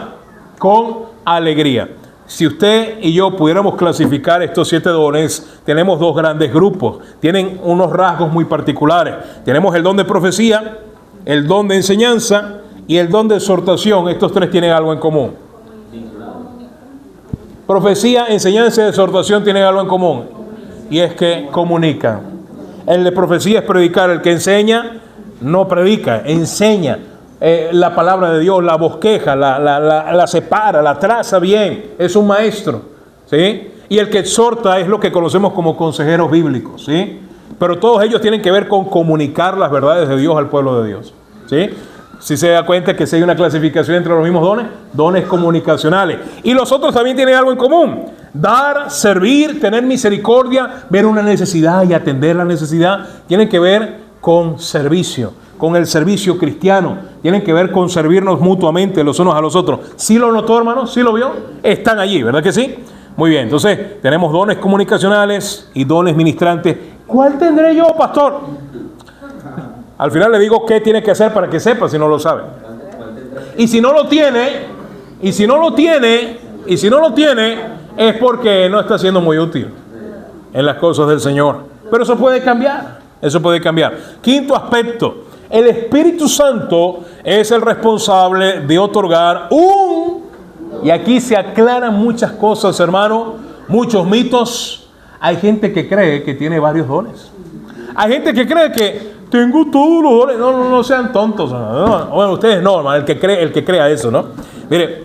A: con alegría. Si usted y yo pudiéramos clasificar estos 7 dones, tenemos 2 grandes grupos, tienen unos rasgos muy particulares. Tenemos el don de profecía, el don de enseñanza y el don de exhortación. Estos 3 tienen algo en común. Profecía, enseñanza y exhortación tienen algo en común, y es que comunican. El de profecía es predicar, el que enseña no predica, enseña la palabra de Dios, la bosqueja, la separa, la traza bien, es un maestro, ¿sí? Y el que exhorta es lo que conocemos como consejeros bíblicos, ¿sí? Pero todos ellos tienen que ver con comunicar las verdades de Dios al pueblo de Dios, ¿sí? Si se da cuenta que si hay una clasificación entre los mismos dones, dones comunicacionales. Y los otros también tienen algo en común. Dar, servir, tener misericordia, ver una necesidad y atender la necesidad. Tienen que ver con servicio, con el servicio cristiano. Tienen que ver con servirnos mutuamente los unos a los otros. ¿Sí lo notó, hermano? ¿Sí lo vio? Están allí, ¿verdad que sí? Muy bien, entonces tenemos dones comunicacionales y dones ministrantes. ¿Cuál tendré yo, pastor? Al final le digo qué tiene que hacer para que sepa si no lo sabe. Y si no lo tiene, es porque no está siendo muy útil en las cosas del Señor. Pero eso puede cambiar. Quinto aspecto. El Espíritu Santo es el responsable de otorgar y aquí se aclaran muchas cosas, hermano, muchos mitos. Hay gente que cree que tiene varios dones. Hay gente que cree que tengo todos los dones. No sean tontos. No. Bueno, ustedes no, hermano, el que crea eso, ¿no? Mire,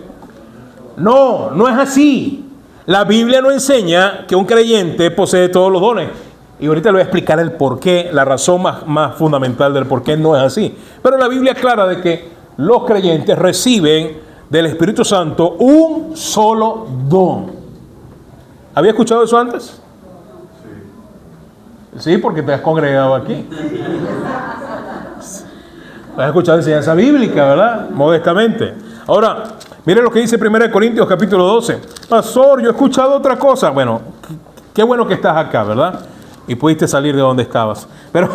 A: no es así. La Biblia no enseña que un creyente posee todos los dones. Y ahorita le voy a explicar el porqué, la razón más fundamental del por qué no es así. Pero la Biblia aclara de que los creyentes reciben del Espíritu Santo un solo don. ¿Había escuchado eso antes? Sí, porque te has congregado aquí. Has escuchado enseñanza bíblica, ¿verdad? Modestamente. Ahora, mire lo que dice 1 Corintios capítulo 12. Pastor, yo he escuchado otra cosa. Bueno, qué bueno que estás acá, ¿verdad? Y pudiste salir de donde estabas. Pero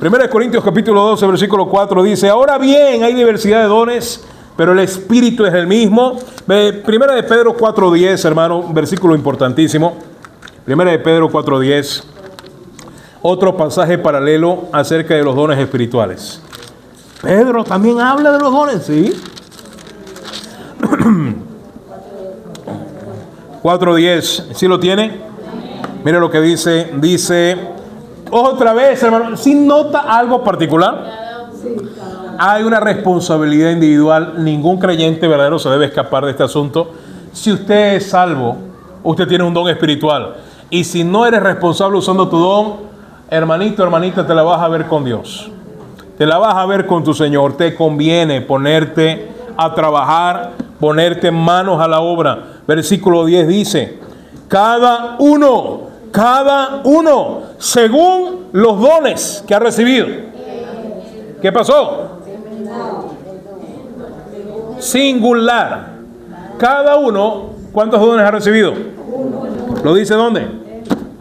A: 1 Corintios capítulo 12, versículo 4 dice: ahora bien, hay diversidad de dones, pero el Espíritu es el mismo. Primera de Pedro 4:10, hermano, un versículo importantísimo. Primera de Pedro 4:10. Otro pasaje paralelo acerca de los dones espirituales. Pedro también habla de los dones, ¿sí? 4:10, ¿sí lo tiene? Mire lo que dice. Dice, otra vez, hermano, ¿sí nota algo particular? Hay una responsabilidad individual. Ningún creyente verdadero se debe escapar de este asunto. Si usted es salvo, usted tiene un don espiritual. Y si no eres responsable usando tu don, hermanito, hermanita, te la vas a ver con Dios. Te la vas a ver con tu Señor. Te conviene ponerte a trabajar, ponerte manos a la obra. Versículo 10 dice: cada uno, según los dones que ha recibido. ¿Qué pasó? Singular. Cada uno, ¿cuántos dones ha recibido? ¿Lo dice dónde?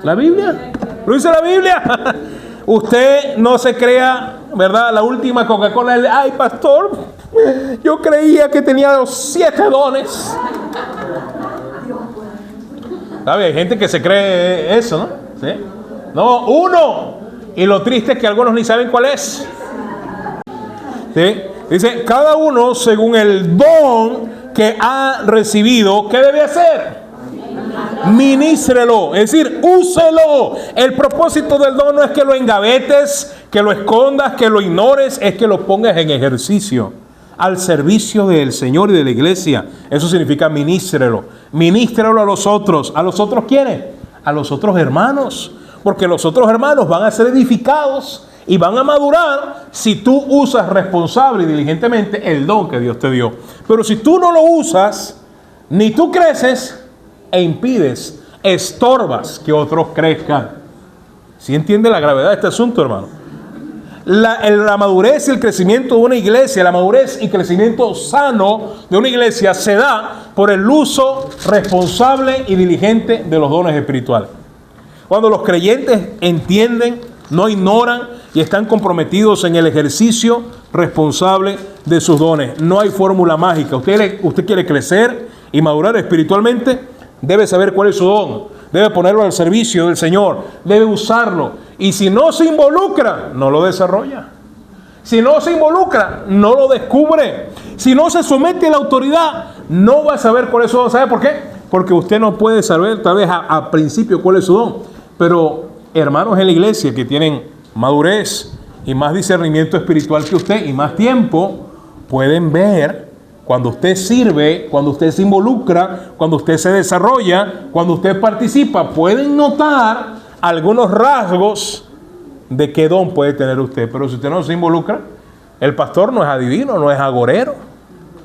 A: ¿La Biblia? ¿Lo dice la Biblia? Usted no se crea, ¿verdad? La última Coca-Cola. Ay, pastor, yo creía que tenía 7 dones. ¿Sabe? Hay gente que se cree eso, ¿no? ¿Sí? No, 1. Y lo triste es que algunos ni saben cuál es. ¿Sí? Dice, cada uno según el don que ha recibido, ¿qué debe hacer? Ministrelo, es decir, úselo. El propósito del don no es que lo engavetes, que lo escondas, que lo ignores, es que lo pongas en ejercicio, al servicio del Señor y de la iglesia. Eso significa ministrelo. Ministrelo a los otros. ¿A los otros quiénes? A los otros hermanos. Porque los otros hermanos van a ser edificados y van a madurar si tú usas responsable y diligentemente el don que Dios te dio. Pero si tú no lo usas, ni tú creces e impides, estorbas que otros crezcan. ¿Sí entiende la gravedad de este asunto, hermano? La madurez y el crecimiento de una iglesia, la madurez y crecimiento sano de una iglesia se da por el uso responsable y diligente de los dones espirituales. Cuando los creyentes entienden, no ignoran y están comprometidos en el ejercicio responsable de sus dones. No hay fórmula mágica. Usted quiere crecer y madurar espiritualmente, debe saber cuál es su don, debe ponerlo al servicio del Señor, debe usarlo. Y si no se involucra, no lo desarrolla. Si no se involucra, no lo descubre. Si no se somete a la autoridad, no va a saber cuál es su don. ¿Sabe por qué? Porque usted no puede saber tal vez a principio cuál es su don. Pero hermanos en la iglesia que tienen madurez y más discernimiento espiritual que usted y más tiempo, pueden ver cuando usted sirve, cuando usted se involucra, cuando usted se desarrolla, cuando usted participa, pueden notar algunos rasgos de qué don puede tener usted. Pero si usted no se involucra, el pastor no es adivino, no es agorero.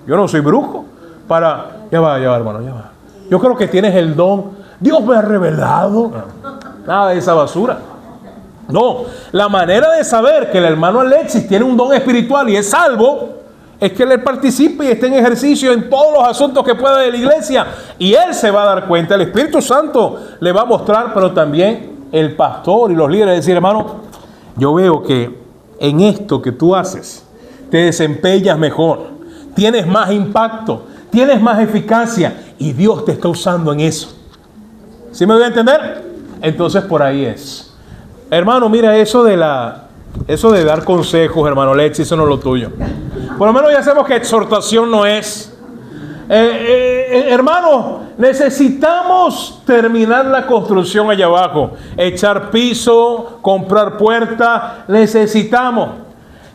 A: Yo no soy brujo para... Ya va, hermano, ya va. Yo creo que tienes el don. Dios me ha revelado. Nada de esa basura. No, la manera de saber que el hermano Alexis tiene un don espiritual y es salvo, es que él participe y esté en ejercicio en todos los asuntos que pueda de la iglesia. Y él se va a dar cuenta, el Espíritu Santo le va a mostrar, pero también el pastor y los líderes, decir, hermano, yo veo que en esto que tú haces, te desempeñas mejor, tienes más impacto, tienes más eficacia y Dios te está usando en eso. ¿Sí me voy a entender? Entonces por ahí es. Hermano, mira, eso de dar consejos, hermano Alexis, eso no es lo tuyo. Por lo menos ya sabemos que exhortación no es. Hermano, necesitamos terminar la construcción allá abajo. Echar piso, comprar puertas, necesitamos.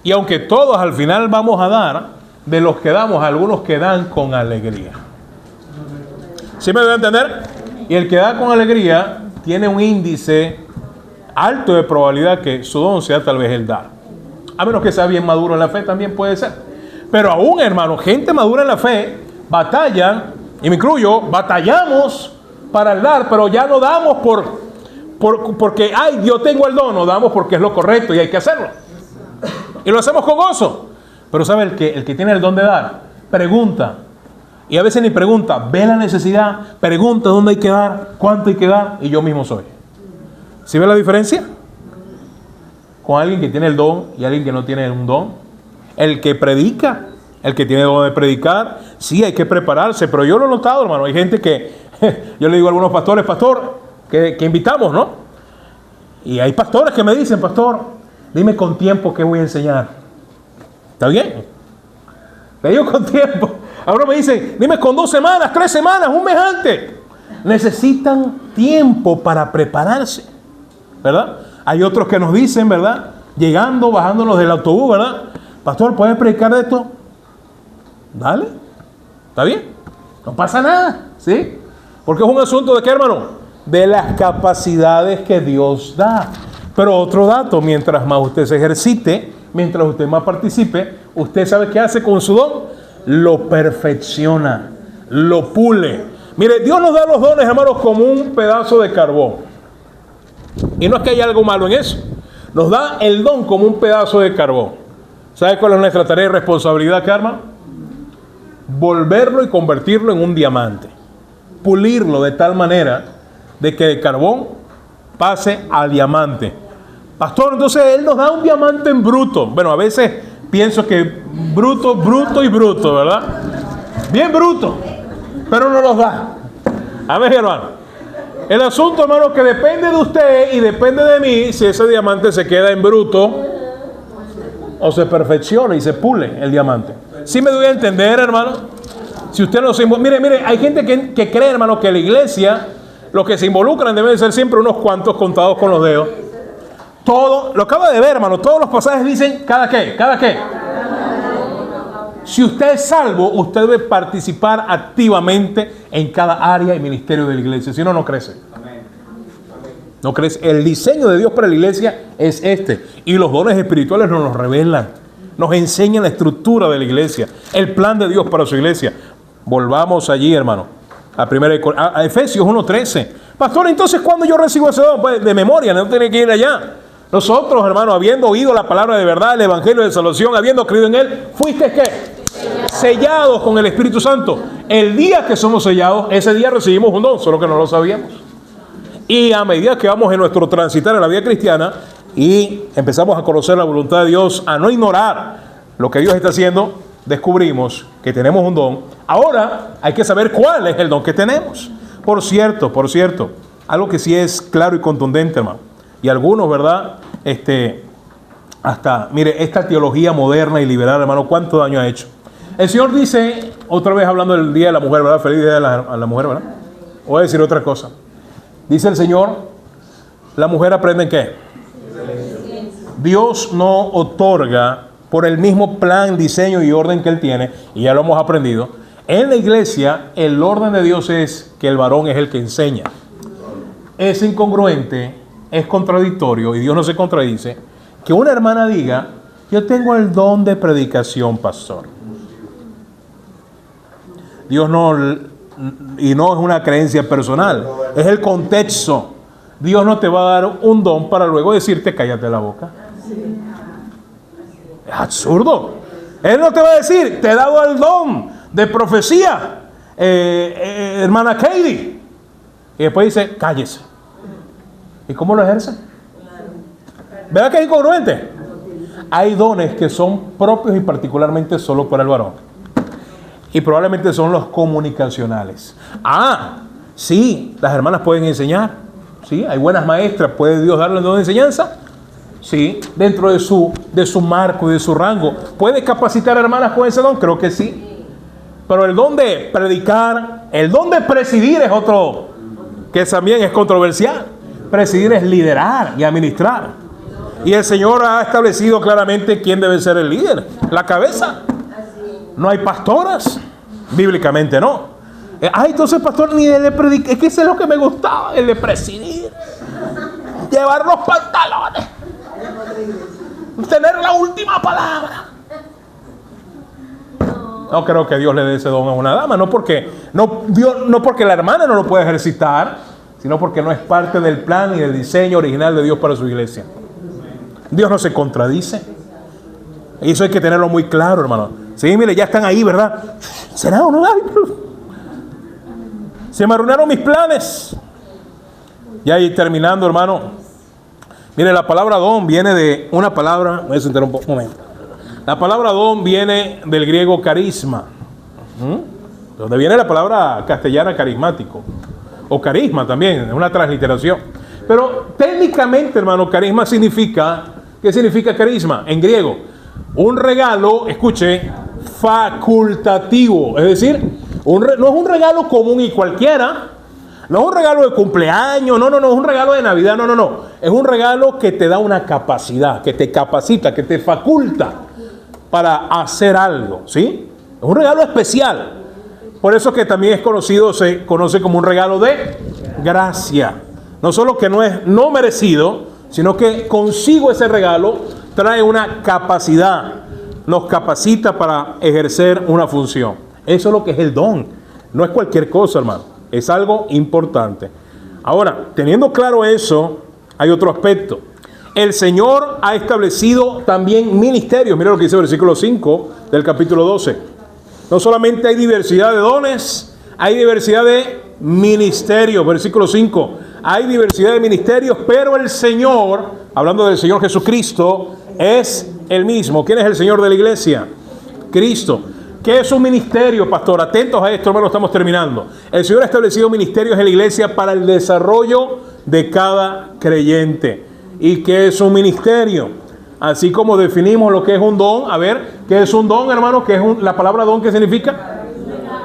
A: Y aunque todos al final vamos a dar, de los que damos, algunos que dan con alegría. ¿Sí me debe entender? Y el que da con alegría tiene un índice alto de probabilidad que su don sea tal vez el dar. A menos que sea bien maduro en la fe, también puede ser. Pero aún, hermano, gente madura en la fe batallan, y me incluyo, batallamos para el dar, pero ya no damos porque, ay, yo tengo el don, no damos porque es lo correcto y hay que hacerlo. Y lo hacemos con gozo. Pero sabe, el que tiene el don de dar, pregunta. Y a veces ni pregunta, ve la necesidad, pregunta dónde hay que dar, cuánto hay que dar, y yo mismo soy. ¿Sí ve la diferencia? Con alguien que tiene el don y alguien que no tiene un don. El que predica, el que tiene el don de predicar, sí hay que prepararse, pero yo lo he notado, hermano. Hay gente que, yo le digo a algunos pastores, pastor, que invitamos, ¿no? Y hay pastores que me dicen, pastor, dime con tiempo qué voy a enseñar. ¿Está bien? Le digo con tiempo. Ahora me dicen, dime con 2 semanas, 3 semanas, un mes antes. Necesitan tiempo para prepararse, ¿verdad? Hay otros que nos dicen, ¿verdad? Llegando, bajándonos del autobús, ¿verdad? Pastor, ¿puedes predicar de esto? Dale. ¿Está bien? No pasa nada, ¿sí? Porque es un asunto de qué, hermano? De las capacidades que Dios da. Pero otro dato, mientras más usted se ejercite, mientras usted más participe, usted sabe qué hace con su don. Lo perfecciona, lo pule. Mire, Dios nos da los dones, hermanos, como un pedazo de carbón. Y no es que haya algo malo en eso. Nos da el don como un pedazo de carbón. ¿Sabe cuál es nuestra tarea y responsabilidad, hermano? Volverlo y convertirlo en un diamante. Pulirlo de tal manera de que el carbón pase a diamante. Pastor, entonces Él nos da un diamante en bruto. Bueno, a veces pienso que bruto, ¿verdad? Bien bruto, pero no los da. Amén, hermano. El asunto, hermano, que depende de usted y depende de mí si ese diamante se queda en bruto o se perfecciona y se pule el diamante. ¿Sí me doy a entender, hermano? Si usted no se... Mire, hay gente que cree, hermano, que la iglesia Los que se involucran deben ser siempre unos cuantos contados con los dedos. Todo, lo acaba de ver, hermano, todos los pasajes dicen, ¿cada qué? ¿Cada qué? Si usted es salvo, usted debe participar activamente en cada área y ministerio de la iglesia. Si no, no crece. No crece. El diseño de Dios para la iglesia es este. Y los dones espirituales nos los revelan. Nos enseñan la estructura de la iglesia. El plan de Dios para su iglesia. Volvamos allí, hermano. A Efesios 1:13. Pastor, entonces, ¿cuándo yo recibo ese don? Pues de memoria, no tiene que ir allá. Nosotros, hermano, habiendo oído la palabra de verdad, el evangelio de salvación, habiendo creído en él, ¿fuiste qué? Sellados con el Espíritu Santo. El día que somos sellados, ese día recibimos un don, solo que no lo sabíamos. Y a medida que vamos en nuestro transitar en la vida cristiana y empezamos a conocer la voluntad de Dios, a no ignorar lo que Dios está haciendo, descubrimos que tenemos un don. Ahora hay que saber cuál es el don que tenemos. Por cierto, algo que sí es claro y contundente, hermano. Y algunos, ¿verdad? Mire, esta teología moderna y liberal, hermano, ¿cuánto daño ha hecho? El Señor dice, otra vez hablando del Día de la Mujer, ¿verdad? Feliz Día a la Mujer, ¿verdad? Voy a decir otra cosa. Dice el Señor, la mujer aprende en qué. Dios no otorga por el mismo plan, diseño y orden que Él tiene, y ya lo hemos aprendido. En la iglesia, el orden de Dios es que el varón es el que enseña. Es incongruente, es contradictorio, y Dios no se contradice, que una hermana diga, yo tengo el don de predicación, pastor. Dios no, y no es una creencia personal, es el contexto. Dios no te va a dar un don para luego decirte, cállate la boca. Es absurdo. Él no te va a decir, te he dado el don de profecía, hermana Katie. Y después dice, cállese. ¿Y cómo lo ejerce? ¿Verdad que es incongruente? Hay dones que son propios y particularmente solo para el varón. Y probablemente son los comunicacionales. Sí, las hermanas pueden enseñar. Sí, hay buenas maestras. ¿Puede Dios darle el don de enseñanza? Sí, dentro de su marco y de su rango. ¿Puede capacitar a hermanas con ese don? Creo que sí. Pero el don de predicar, el don de presidir es otro que también es controversial. Presidir es liderar y administrar. Y el Señor ha establecido claramente quién debe ser el líder, la cabeza. No hay pastoras, bíblicamente no. Entonces pastor, ni el de predicar, es que ese es lo que me gustaba, el de presidir. Llevar los pantalones. Tener la última palabra. No creo que Dios le dé ese don a una dama, no porque la hermana no lo puede ejercitar, sino porque no es parte del plan y del diseño original de Dios para su iglesia. Dios no se contradice. Y eso hay que tenerlo muy claro, hermano. Sí, mire, ya están ahí, ¿verdad? ¿Será o no? Se me arruinaron mis planes. Ya ahí terminando, hermano. Mire, la palabra don viene de una palabra. Voy a sentar un momento. La palabra don viene del griego carisma. Donde viene la palabra castellana carismático. O carisma también, es una transliteración. Pero técnicamente, hermano, carisma significa, ¿qué significa carisma? En griego, un regalo, escuche, facultativo. Es decir, no es un regalo común y cualquiera. No es un regalo de cumpleaños, no, es un regalo de Navidad, no. Es un regalo que te da una capacidad, que te capacita, que te faculta para hacer algo, ¿sí? Es un regalo especial. Por eso que también es conocido, se conoce como un regalo de gracia. No solo que no es no merecido, sino que consigo ese regalo trae una capacidad, nos capacita para ejercer una función. Eso es lo que es el don. No es cualquier cosa, hermano. Es algo importante. Ahora, teniendo claro eso, hay otro aspecto. El Señor ha establecido también ministerios. Mira lo que dice el versículo 5 del capítulo 12. No solamente hay diversidad de dones, hay diversidad de ministerios. Versículo 5. Hay diversidad de ministerios, pero el Señor, hablando del Señor Jesucristo, es el mismo. ¿Quién es el Señor de la iglesia? Cristo. ¿Qué es un ministerio, pastor? Atentos a esto, hermano, estamos terminando. El Señor ha establecido ministerios en la iglesia para el desarrollo de cada creyente. ¿Y qué es un ministerio? Así como definimos lo que es un don. A ver, ¿qué es un don, hermano? ¿Qué es la palabra don? ¿Qué significa?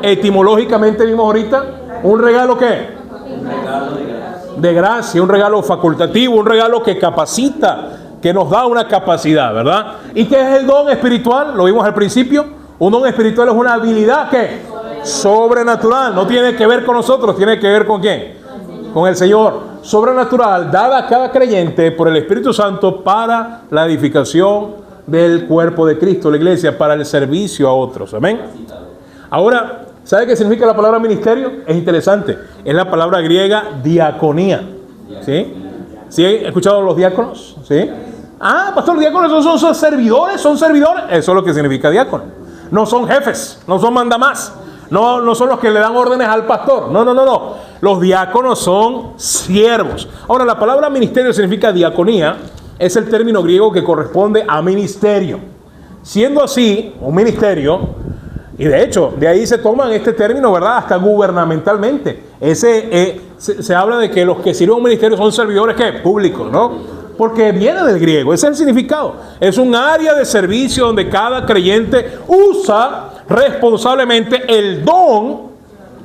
A: Etimológicamente vimos ahorita. ¿Un regalo qué? De gracia, un regalo facultativo, un regalo que capacita, que nos da una capacidad, ¿verdad? ¿Y qué es el don espiritual? Lo vimos al principio. Un don espiritual es una habilidad que sobrenatural, no tiene que ver con nosotros, tiene que ver con ¿quién? Con el Señor. Sobrenatural, dada a cada creyente por el Espíritu Santo para la edificación del cuerpo de Cristo, la iglesia, para el servicio a otros. Amén. Ahora, ¿sabe qué significa la palabra ministerio? Es interesante. Es la palabra griega diaconía. ¿Sí? ¿Sí? ¿He escuchado los diáconos? ¿Sí? Ah, pastor, diáconos son servidores, son servidores. Eso es lo que significa diácono. No son jefes, no son mandamás. No son los que le dan órdenes al pastor. No. Los diáconos son siervos. Ahora, la palabra ministerio significa diaconía. Es el término griego que corresponde a ministerio. Siendo así, un ministerio, y de hecho, de ahí se toman este término, ¿verdad? Hasta gubernamentalmente. Se habla de que los que sirven un ministerio son servidores, ¿qué? Públicos, ¿no? Porque viene del griego, ese es el significado. Es un área de servicio donde cada creyente usa responsablemente el don,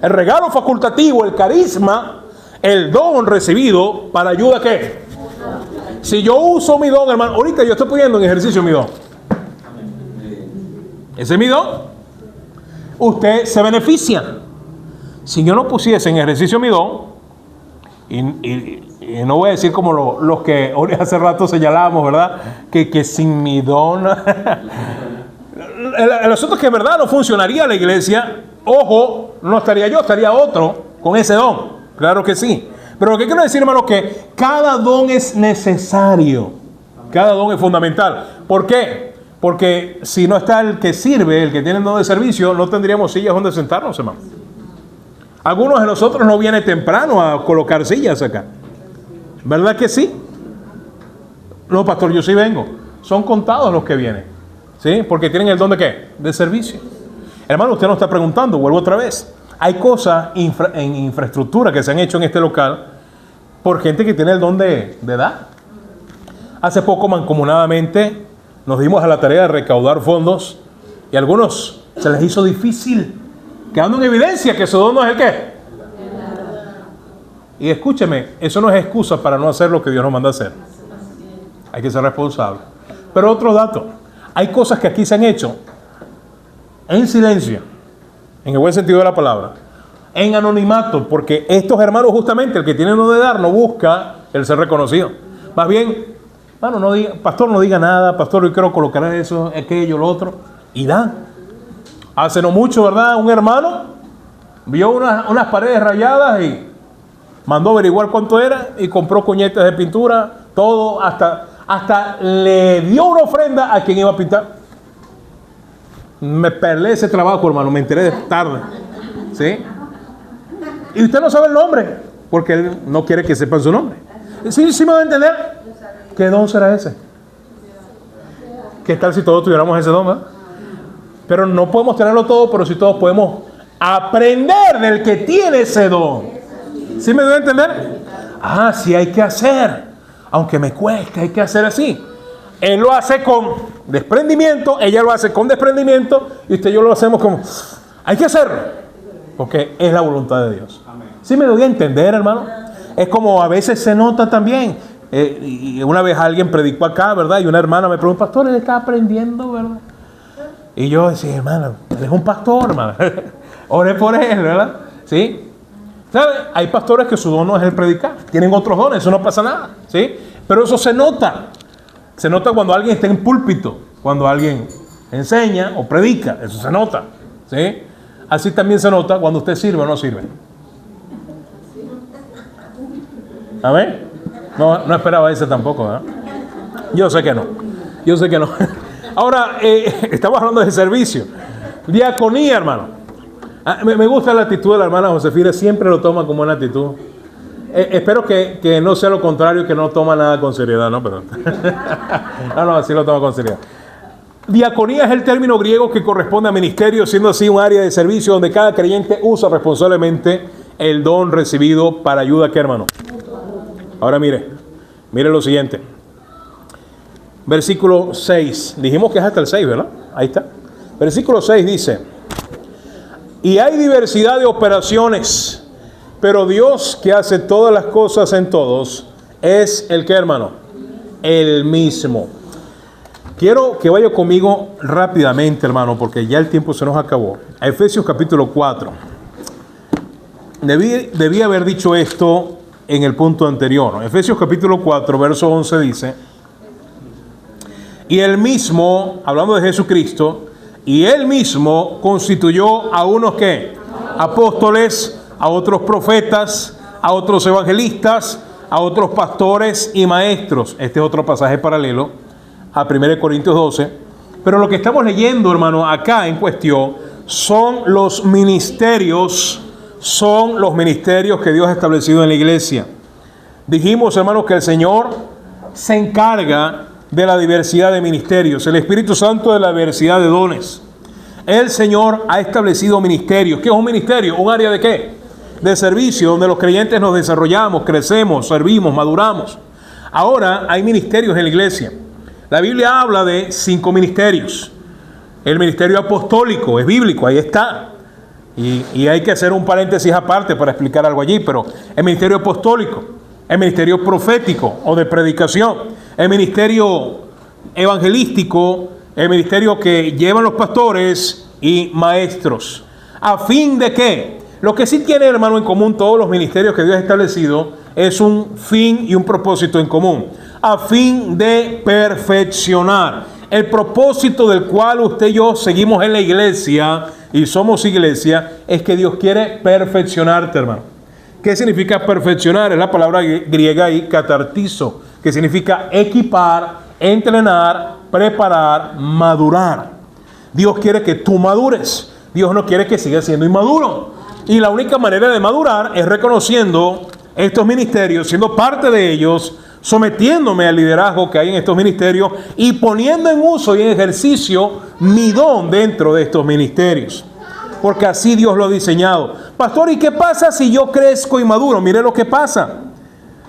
A: el regalo facultativo, el carisma, el don recibido para ayuda, ¿qué? Si yo uso mi don, hermano, ahorita yo estoy poniendo en ejercicio mi don. Ese es mi don. Usted se beneficia. Si yo no pusiese en ejercicio mi don, y no voy a decir como los que hace rato señalábamos, ¿verdad? Que sin mi don... el asunto es que, ¿verdad? No funcionaría la iglesia. Ojo, no estaría yo, estaría otro con ese don. Claro que sí. Pero lo que quiero decir, hermano, que cada don es necesario. Cada don es fundamental. ¿Por qué? Porque si no está el que sirve, el que tiene el don de servicio, no tendríamos sillas donde sentarnos, hermano. Algunos de nosotros no vienen temprano a colocar sillas acá. ¿Verdad que sí? No, pastor, yo sí vengo. Son contados los que vienen. ¿Sí? Porque tienen el don de ¿qué? De servicio. Hermano, usted nos está preguntando, vuelvo otra vez. Hay cosas en infraestructura que se han hecho en este local por gente que tiene el don de dar. Hace poco, mancomunadamente, nos dimos a la tarea de recaudar fondos y a algunos se les hizo difícil, quedando en evidencia que su don no es el qué. Y escúcheme, eso no es excusa para no hacer lo que Dios nos manda a hacer. Hay que ser responsable. Pero otro dato, hay cosas que aquí se han hecho en silencio, en el buen sentido de la palabra, en anonimato, porque estos hermanos justamente, el que tiene uno de dar, no busca el ser reconocido. Más bien, bueno, no diga, pastor, no diga nada, pastor, yo quiero colocar eso, aquello, lo otro, y dan. Hace no mucho, ¿verdad? Un hermano vio unas paredes rayadas y mandó a averiguar cuánto era y compró cuñetas de pintura, todo, hasta le dio una ofrenda a quien iba a pintar. Me perdí ese trabajo, hermano, me enteré de tarde. ¿Sí? Y usted no sabe el nombre, porque él no quiere que sepan su nombre. ¿Sí me va a entender? ¿Qué don será ese? ¿Qué tal si todos tuviéramos ese don, ¿verdad? Pero no podemos tenerlo todo, pero si todos podemos aprender del que tiene ese don. ¿Sí me doy a entender? Ah, sí hay que hacer. Aunque me cueste, hay que hacer así. Él lo hace con desprendimiento, ella lo hace con desprendimiento, y usted y yo lo hacemos como, hay que hacerlo, porque es la voluntad de Dios. ¿Sí me doy a entender, hermano? Es como a veces se nota también. Y una vez alguien predicó acá, ¿verdad? Y una hermana me preguntó, pastor, él está aprendiendo, ¿verdad? Y yo decía, hermano, él es un pastor, hermano. Ore por él, ¿verdad? ¿Sí? ¿Sabe? Hay pastores que su don no es el predicar. Tienen otros dones, eso no pasa nada. ¿Sí? Pero eso se nota. Se nota cuando alguien está en púlpito, cuando alguien enseña o predica. Eso se nota. ¿Sí? Así también se nota cuando usted sirve o no sirve. ¿Amén? No esperaba ese tampoco, ¿verdad? Yo sé que no. Ahora, estamos hablando de servicio. Diaconía, hermano. Me gusta la actitud de la hermana Josefina, siempre lo toma como una actitud. Espero que no sea lo contrario, que no toma nada con seriedad, ¿no? Pero no, así lo toma con seriedad. Diaconía es el término griego que corresponde a ministerio, siendo así un área de servicio donde cada creyente usa responsablemente el don recibido para ayuda, ¿qué, hermano? Ahora mire lo siguiente. Versículo 6. Dijimos que es hasta el 6, ¿verdad? Ahí está. Versículo 6 dice: y hay diversidad de operaciones, Pero Dios, que hace todas las cosas en todos, es el que, hermano, el mismo. Quiero que vaya conmigo rápidamente, hermano, porque ya el tiempo se nos acabó. A Efesios capítulo 4. Debí haber dicho esto en el punto anterior. Efesios capítulo 4, verso 11 dice: y él mismo, hablando de Jesucristo, y él mismo constituyó a unos que apóstoles, a otros profetas, a otros evangelistas, a otros pastores y maestros. Este es otro pasaje paralelo a 1 Corintios 12. Pero lo que estamos leyendo, hermano, acá en cuestión son los ministerios que Dios ha establecido en la iglesia. Dijimos, hermanos, que el Señor se encarga de la diversidad de ministerios, el Espíritu Santo de la diversidad de dones. El Señor ha establecido ministerios. ¿Qué es un ministerio? ¿Un área de qué? De servicio, donde los creyentes nos desarrollamos, crecemos, servimos, maduramos. Ahora hay ministerios en la iglesia. La Biblia habla de 5 ministerios. El ministerio apostólico es bíblico, ahí está. Y hay que hacer un paréntesis aparte para explicar algo allí, pero el ministerio apostólico, el ministerio profético o de predicación, el ministerio evangelístico, el ministerio que llevan los pastores y maestros. ¿A fin de qué? Lo que sí tiene, hermano, en común todos los ministerios que Dios ha establecido es un fin y un propósito en común. A fin de perfeccionar. El propósito del cual usted y yo seguimos en la iglesia y somos iglesia es que Dios quiere perfeccionarte, hermano. ¿Qué significa perfeccionar? Es la palabra griega ahí, catartizo, que significa equipar, entrenar, preparar, madurar. Dios quiere que tú madures. Dios no quiere que sigas siendo inmaduro. Y la única manera de madurar es reconociendo estos ministerios, siendo parte de ellos, sometiéndome al liderazgo que hay en estos ministerios y poniendo en uso y en ejercicio mi don dentro de estos ministerios. Porque así Dios lo ha diseñado. Pastor, ¿y qué pasa si yo crezco y maduro? Mire lo que pasa.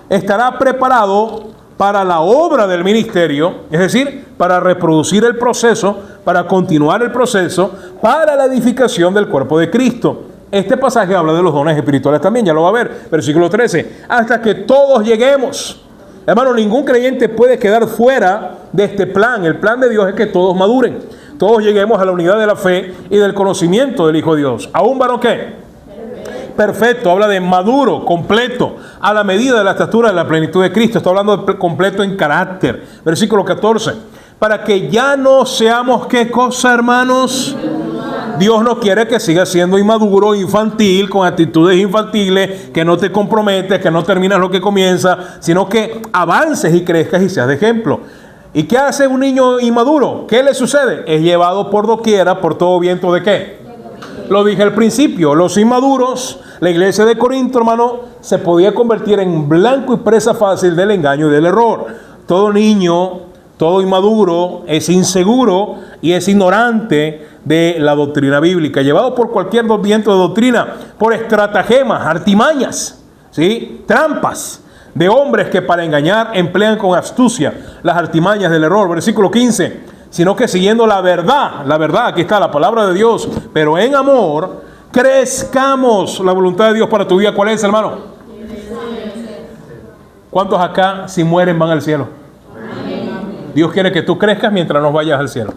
A: Estará preparado para la obra del ministerio, es decir, para reproducir el proceso, para continuar el proceso, para la edificación del cuerpo de Cristo. Este pasaje habla de los dones espirituales también, ya lo va a ver, versículo 13, hasta que todos lleguemos. Hermano, ningún creyente puede quedar fuera de este plan. El plan de Dios es que todos maduren, todos lleguemos a la unidad de la fe y del conocimiento del Hijo de Dios. ¿A un varón qué? Perfecto, habla de maduro, completo, a la medida de la estatura de la plenitud de Cristo. Está hablando de completo en carácter. Versículo 14, para que ya no seamos, ¿qué cosa, hermanos? Dios no quiere que sigas siendo inmaduro, infantil, con actitudes infantiles, que no te comprometes, que no terminas lo que comienzas, sino que avances y crezcas y seas de ejemplo. ¿Y qué hace un niño inmaduro? ¿Qué le sucede? Es llevado por doquiera, por todo viento de ¿qué? Lo dije al principio, los inmaduros, la iglesia de Corinto, hermano, se podía convertir en blanco y presa fácil del engaño y del error. Todo niño, todo inmaduro es inseguro y es ignorante de la doctrina bíblica, llevado por cualquier viento de doctrina, por estratagemas, artimañas, ¿sí? Trampas de hombres que para engañar emplean con astucia las artimañas del error. Versículo 15, sino que siguiendo la verdad, aquí está la palabra de Dios, pero en amor, crezcamos. La voluntad de Dios para tu vida, ¿cuál es, hermano? ¿Cuántos acá, si mueren, van al cielo? Dios quiere que tú crezcas mientras no vayas al cielo.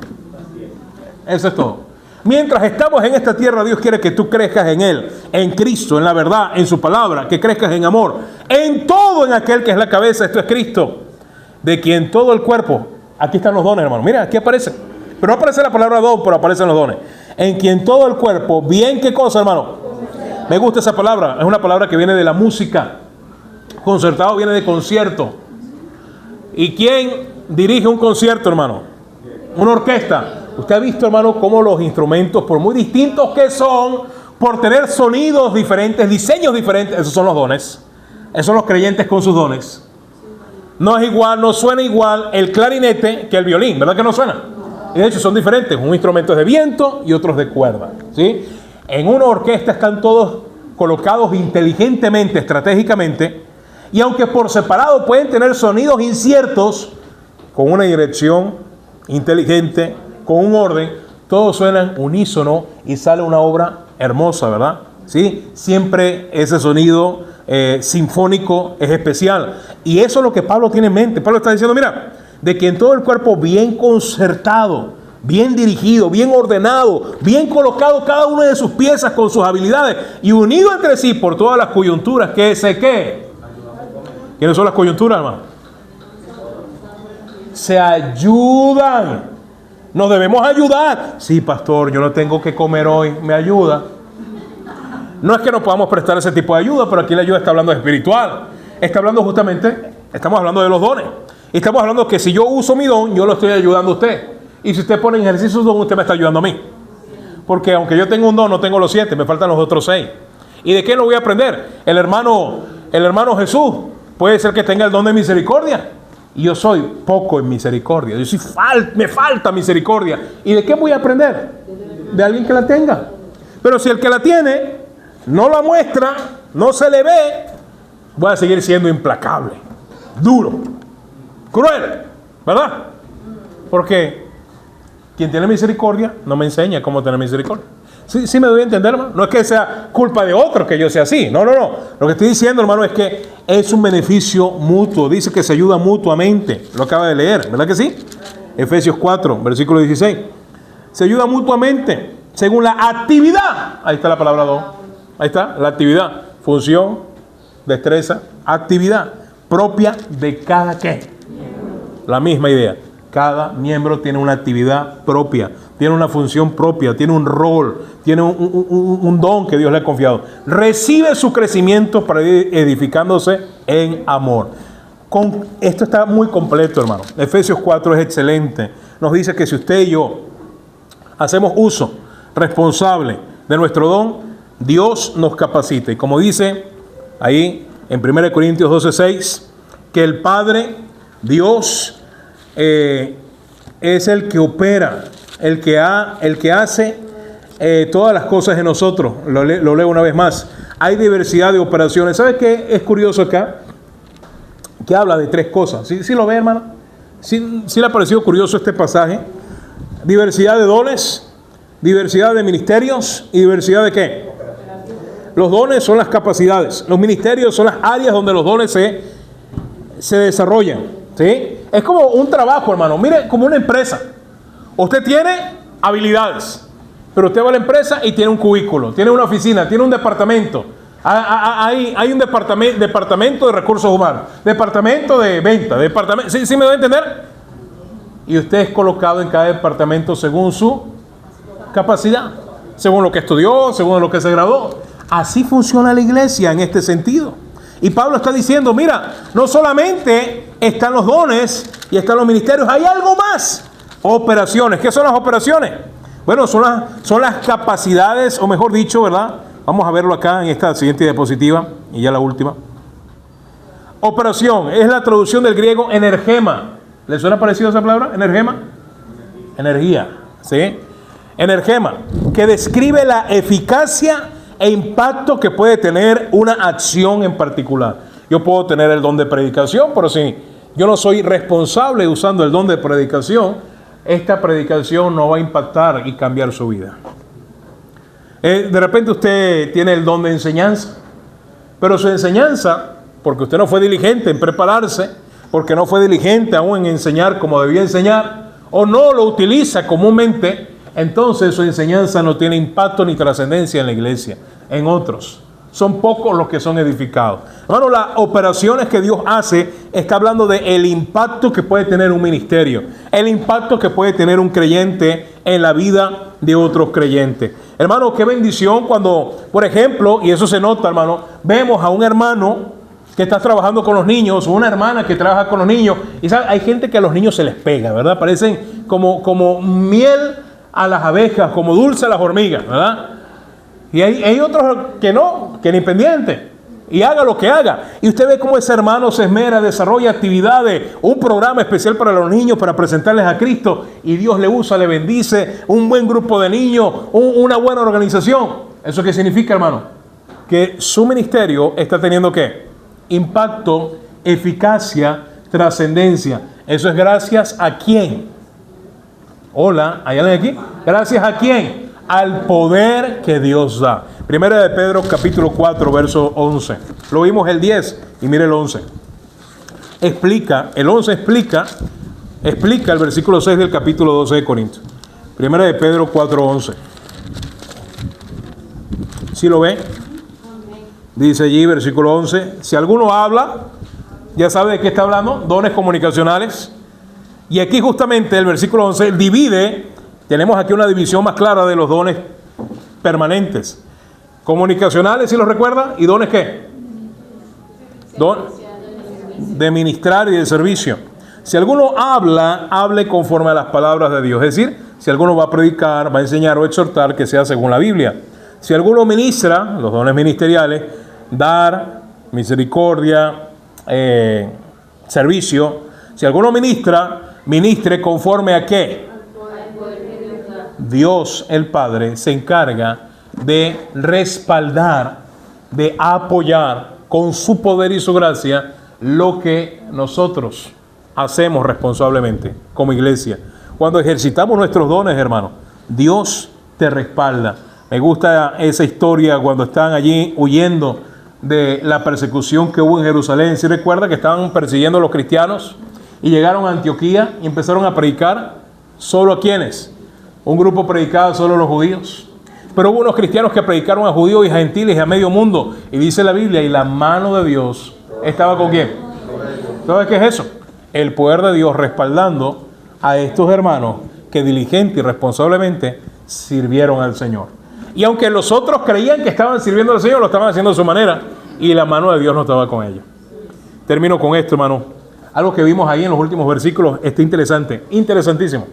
A: Eso es todo. Mientras estamos en esta tierra, Dios quiere que tú crezcas en Él, en Cristo, en la verdad, en su palabra, que crezcas en amor, en todo, en aquel que es la cabeza, esto es Cristo, de quien todo el cuerpo, aquí están los dones, hermano, mira, aquí aparece, pero no aparece la palabra don, pero aparecen los dones, en quien todo el cuerpo, bien, ¿qué cosa, hermano? Me gusta esa palabra, es una palabra que viene de la música, concertado viene de concierto. ¿Y quién dirige un concierto, hermano? Una orquesta. Usted ha visto, hermano, cómo los instrumentos, por muy distintos que son, por tener sonidos diferentes, diseños diferentes, esos son los dones. Esos son los creyentes con sus dones. No es igual, no suena igual el clarinete que el violín, ¿verdad que no suena? Y de hecho son diferentes, un instrumento es de viento y otros de cuerda, ¿sí? En una orquesta están todos colocados inteligentemente, estratégicamente, y aunque por separado pueden tener sonidos inciertos, con una dirección inteligente, con un orden, todos suenan unísono y sale una obra hermosa, ¿verdad? ¿sí? Siempre ese sonido sinfónico es especial. Y eso es lo que Pablo tiene en mente. Pablo está diciendo, mira, de que en todo el cuerpo bien concertado, bien dirigido, bien ordenado, bien colocado cada una de sus piezas con sus habilidades y unido entre sí por todas las coyunturas que se ¿qué? ¿Quiénes son las coyunturas, hermano? Se ayudan. Nos debemos ayudar. Sí, pastor, yo no tengo que comer hoy, ¿me ayuda? No es que no podamos prestar ese tipo de ayuda, pero aquí la ayuda está hablando de espiritual. Está hablando justamente, estamos hablando de los dones. Y estamos hablando que si yo uso mi don, yo lo estoy ayudando a usted. Y si usted pone en ejercicio su don, usted me está ayudando a mí. Porque aunque yo tengo un don, no tengo los 7, me faltan los otros 6. ¿Y de qué lo voy a aprender? El hermano Jesús puede ser que tenga el don de misericordia. Y yo soy poco en misericordia. Me falta misericordia. ¿Y de qué voy a aprender? De alguien que la tenga. Pero si el que la tiene no la muestra, no se le ve, voy a seguir siendo implacable, duro, cruel, ¿verdad? Porque quien tiene misericordia no me enseña cómo tener misericordia. Sí me doy a entender, hermano. No es que sea culpa de otro que yo sea así. No. Lo que estoy diciendo, hermano, es que es un beneficio mutuo. Dice que se ayuda mutuamente. Lo acaba de leer, ¿verdad que sí? Efesios 4, versículo 16. Se ayuda mutuamente según la actividad. Ahí está la palabra don. Ahí está, la actividad. Función, destreza, actividad propia de cada qué. La misma idea. Cada miembro tiene una actividad propia, tiene una función propia, tiene un rol, tiene un don que Dios le ha confiado. Recibe su crecimiento para ir edificándose en amor. Esto está muy completo, hermano. Efesios 4 es excelente. Nos dice que si usted y yo hacemos uso responsable de nuestro don, Dios nos capacita. Y como dice ahí en 1 Corintios 12:6, que el Padre, Dios, es el que opera, el que hace todas las cosas en nosotros. Lo leo una vez más. Hay diversidad de operaciones. ¿Sabes qué es curioso acá? Que habla de 3 cosas. ¿Sí lo ve, hermano? ¿Sí le ha parecido curioso este pasaje? Diversidad de dones, diversidad de ministerios y diversidad de ¿qué? Los dones son las capacidades. Los ministerios son las áreas donde los dones se desarrollan. ¿Sí? Es como un trabajo, hermano. Mire, como una empresa. Usted tiene habilidades, pero usted va a la empresa y tiene un cubículo, tiene una oficina, tiene un departamento. Hay un departamento de recursos humanos, departamento de venta, ¿sí me doy a entender? Y usted es colocado en cada departamento según su capacidad, según lo que estudió, según lo que se graduó. Así funciona la iglesia en este sentido. Y Pablo está diciendo, mira, no solamente están los dones y están los ministerios, hay algo más. Operaciones. ¿Qué son las operaciones? Bueno, son las capacidades, o mejor dicho, ¿verdad? Vamos a verlo acá en esta siguiente diapositiva, y ya la última. Operación, es la traducción del griego energema. ¿Le suena parecido esa palabra? ¿Energema? Energía, ¿sí? Energema, que describe la eficacia e impacto que puede tener una acción en particular. Yo puedo tener el don de predicación, pero si yo no soy responsable usando el don de predicación, esta predicación no va a impactar y cambiar su vida. De repente usted tiene el don de enseñanza, pero su enseñanza, porque usted no fue diligente en prepararse, porque no fue diligente aún en enseñar como debía enseñar, o no lo utiliza comúnmente, entonces su enseñanza no tiene impacto ni trascendencia en la iglesia, en otros. Son pocos los que son edificados. Hermano, las operaciones que Dios hace, está hablando del impacto que puede tener un ministerio, el impacto que puede tener un creyente en la vida de otros creyentes. Hermano, qué bendición cuando, por ejemplo, y eso se nota, hermano, vemos a un hermano que está trabajando con los niños, o una hermana que trabaja con los niños, y ¿sabe? Hay gente que a los niños se les pega, ¿verdad? Parecen como miel a las abejas, como dulce a las hormigas, ¿verdad? Y hay otros que no, que ni pendiente, y haga lo que haga. Y usted ve cómo ese hermano se esmera, desarrolla actividades, un programa especial para los niños, para presentarles a Cristo, y Dios le usa, le bendice, un buen grupo de niños, una buena organización. ¿Eso qué significa, hermano? Que su ministerio está teniendo ¿qué? Impacto, eficacia, trascendencia. Eso es gracias a quién. Hola, ¿hay alguien aquí? ¿Gracias a quién? al poder que Dios da. Primera de Pedro capítulo 4, verso 11. Lo vimos el 10 y mire el 11. El 11 explica el versículo 6 del capítulo 12 de Corintios. Primera de Pedro 4, 11. ¿Sí lo ve? Dice allí, versículo 11, si alguno habla, ya sabe de qué está hablando, dones comunicacionales. Y aquí justamente el versículo 11 divide, tenemos aquí una división más clara de los dones permanentes. Comunicacionales, ¿sí los recuerda? ¿Y dones qué? De ministrar y de servicio. Si alguno habla, hable conforme a las palabras de Dios. Es decir, si alguno va a predicar, va a enseñar o exhortar, que sea según la Biblia. Si alguno ministra, los dones ministeriales, dar, misericordia, servicio. Si alguno ministre conforme a qué. Dios, el Padre, se encarga de respaldar, de apoyar con su poder y su gracia lo que nosotros hacemos responsablemente como iglesia. Cuando ejercitamos nuestros dones, hermano, Dios te respalda. Me gusta esa historia cuando están allí huyendo de la persecución que hubo en Jerusalén. ¿Sí recuerda que estaban persiguiendo a los cristianos y llegaron a Antioquía y empezaron a predicar? ¿Solo a quiénes? Un grupo predicaba solo a los judíos. Pero hubo unos cristianos que predicaron a judíos y a gentiles y a medio mundo. Y dice la Biblia, y la mano de Dios estaba con ¿quién? ¿Sabes qué es eso? El poder de Dios respaldando a estos hermanos que diligente y responsablemente sirvieron al Señor. Y aunque los otros creían que estaban sirviendo al Señor, lo estaban haciendo de su manera y la mano de Dios no estaba con ellos. Termino con esto, hermano. Algo que vimos ahí en los últimos versículos está interesante, interesantísimo.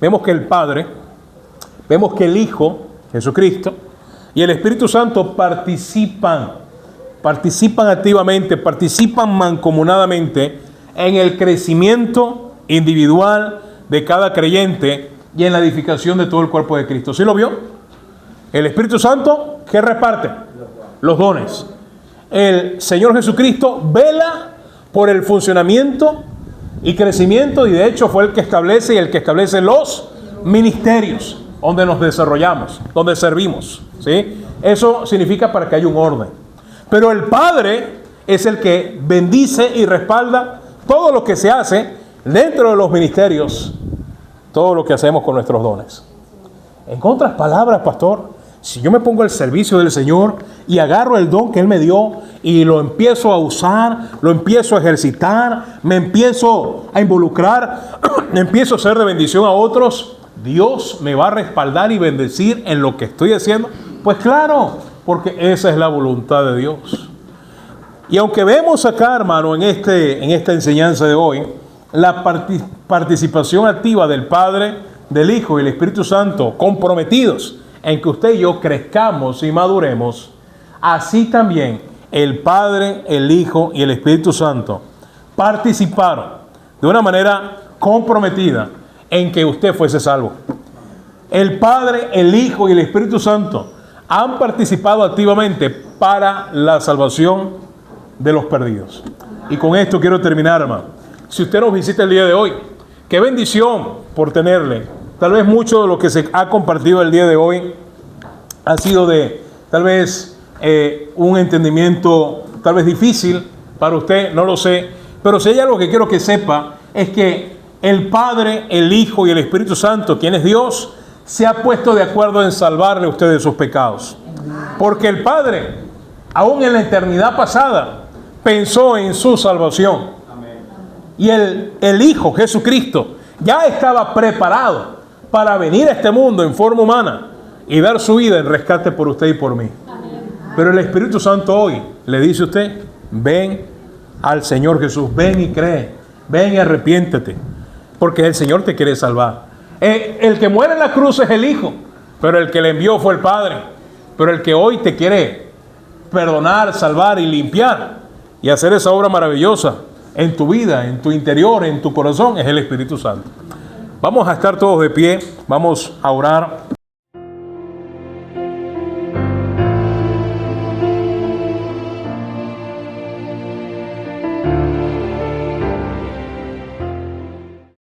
A: Vemos que el Padre, vemos que el Hijo, Jesucristo, y el Espíritu Santo participan activamente, participan mancomunadamente en el crecimiento individual de cada creyente y en la edificación de todo el cuerpo de Cristo. ¿Sí lo vio? El Espíritu Santo, ¿qué reparte? Los dones. El Señor Jesucristo vela por el funcionamiento y crecimiento, y de hecho fue el que establece los ministerios donde nos desarrollamos, donde servimos, ¿sí? Eso significa para que haya un orden. Pero el Padre es el que bendice y respalda todo lo que se hace dentro de los ministerios, todo lo que hacemos con nuestros dones. En otras palabras, pastor, si yo me pongo al servicio del Señor y agarro el don que Él me dio y lo empiezo a usar, lo empiezo a ejercitar, me empiezo a involucrar, empiezo a ser de bendición a otros, Dios me va a respaldar y bendecir en lo que estoy haciendo. Pues claro, porque esa es la voluntad de Dios. Y aunque vemos acá, hermano, en esta enseñanza de hoy, la participación activa del Padre, del Hijo y del Espíritu Santo, comprometidos en que usted y yo crezcamos y maduremos, así también el Padre, el Hijo y el Espíritu Santo participaron de una manera comprometida en que usted fuese salvo. El Padre, el Hijo y el Espíritu Santo han participado activamente para la salvación de los perdidos. Y con esto quiero terminar, hermano. Si usted nos visita el día de hoy, qué bendición por tenerle. Tal vez mucho de lo que se ha compartido el día de hoy ha sido de, tal vez, un entendimiento, tal vez difícil para usted, no lo sé. Pero si hay algo que quiero que sepa, es que el Padre, el Hijo y el Espíritu Santo, quien es Dios, se ha puesto de acuerdo en salvarle a usted de sus pecados. Porque el Padre, aún en la eternidad pasada, pensó en su salvación. Y el Hijo, Jesucristo, ya estaba preparado para venir a este mundo en forma humana y dar su vida en rescate por usted y por mí. Pero el Espíritu Santo hoy le dice a usted, ven al Señor Jesús, ven y cree, ven y arrepiéntete, porque el Señor te quiere salvar. El que muere en la cruz es el Hijo, pero el que le envió fue el Padre. Pero el que hoy te quiere perdonar, salvar y limpiar y hacer esa obra maravillosa en tu vida, en tu interior, en tu corazón, es el Espíritu Santo. Vamos a estar todos de pie, vamos a orar.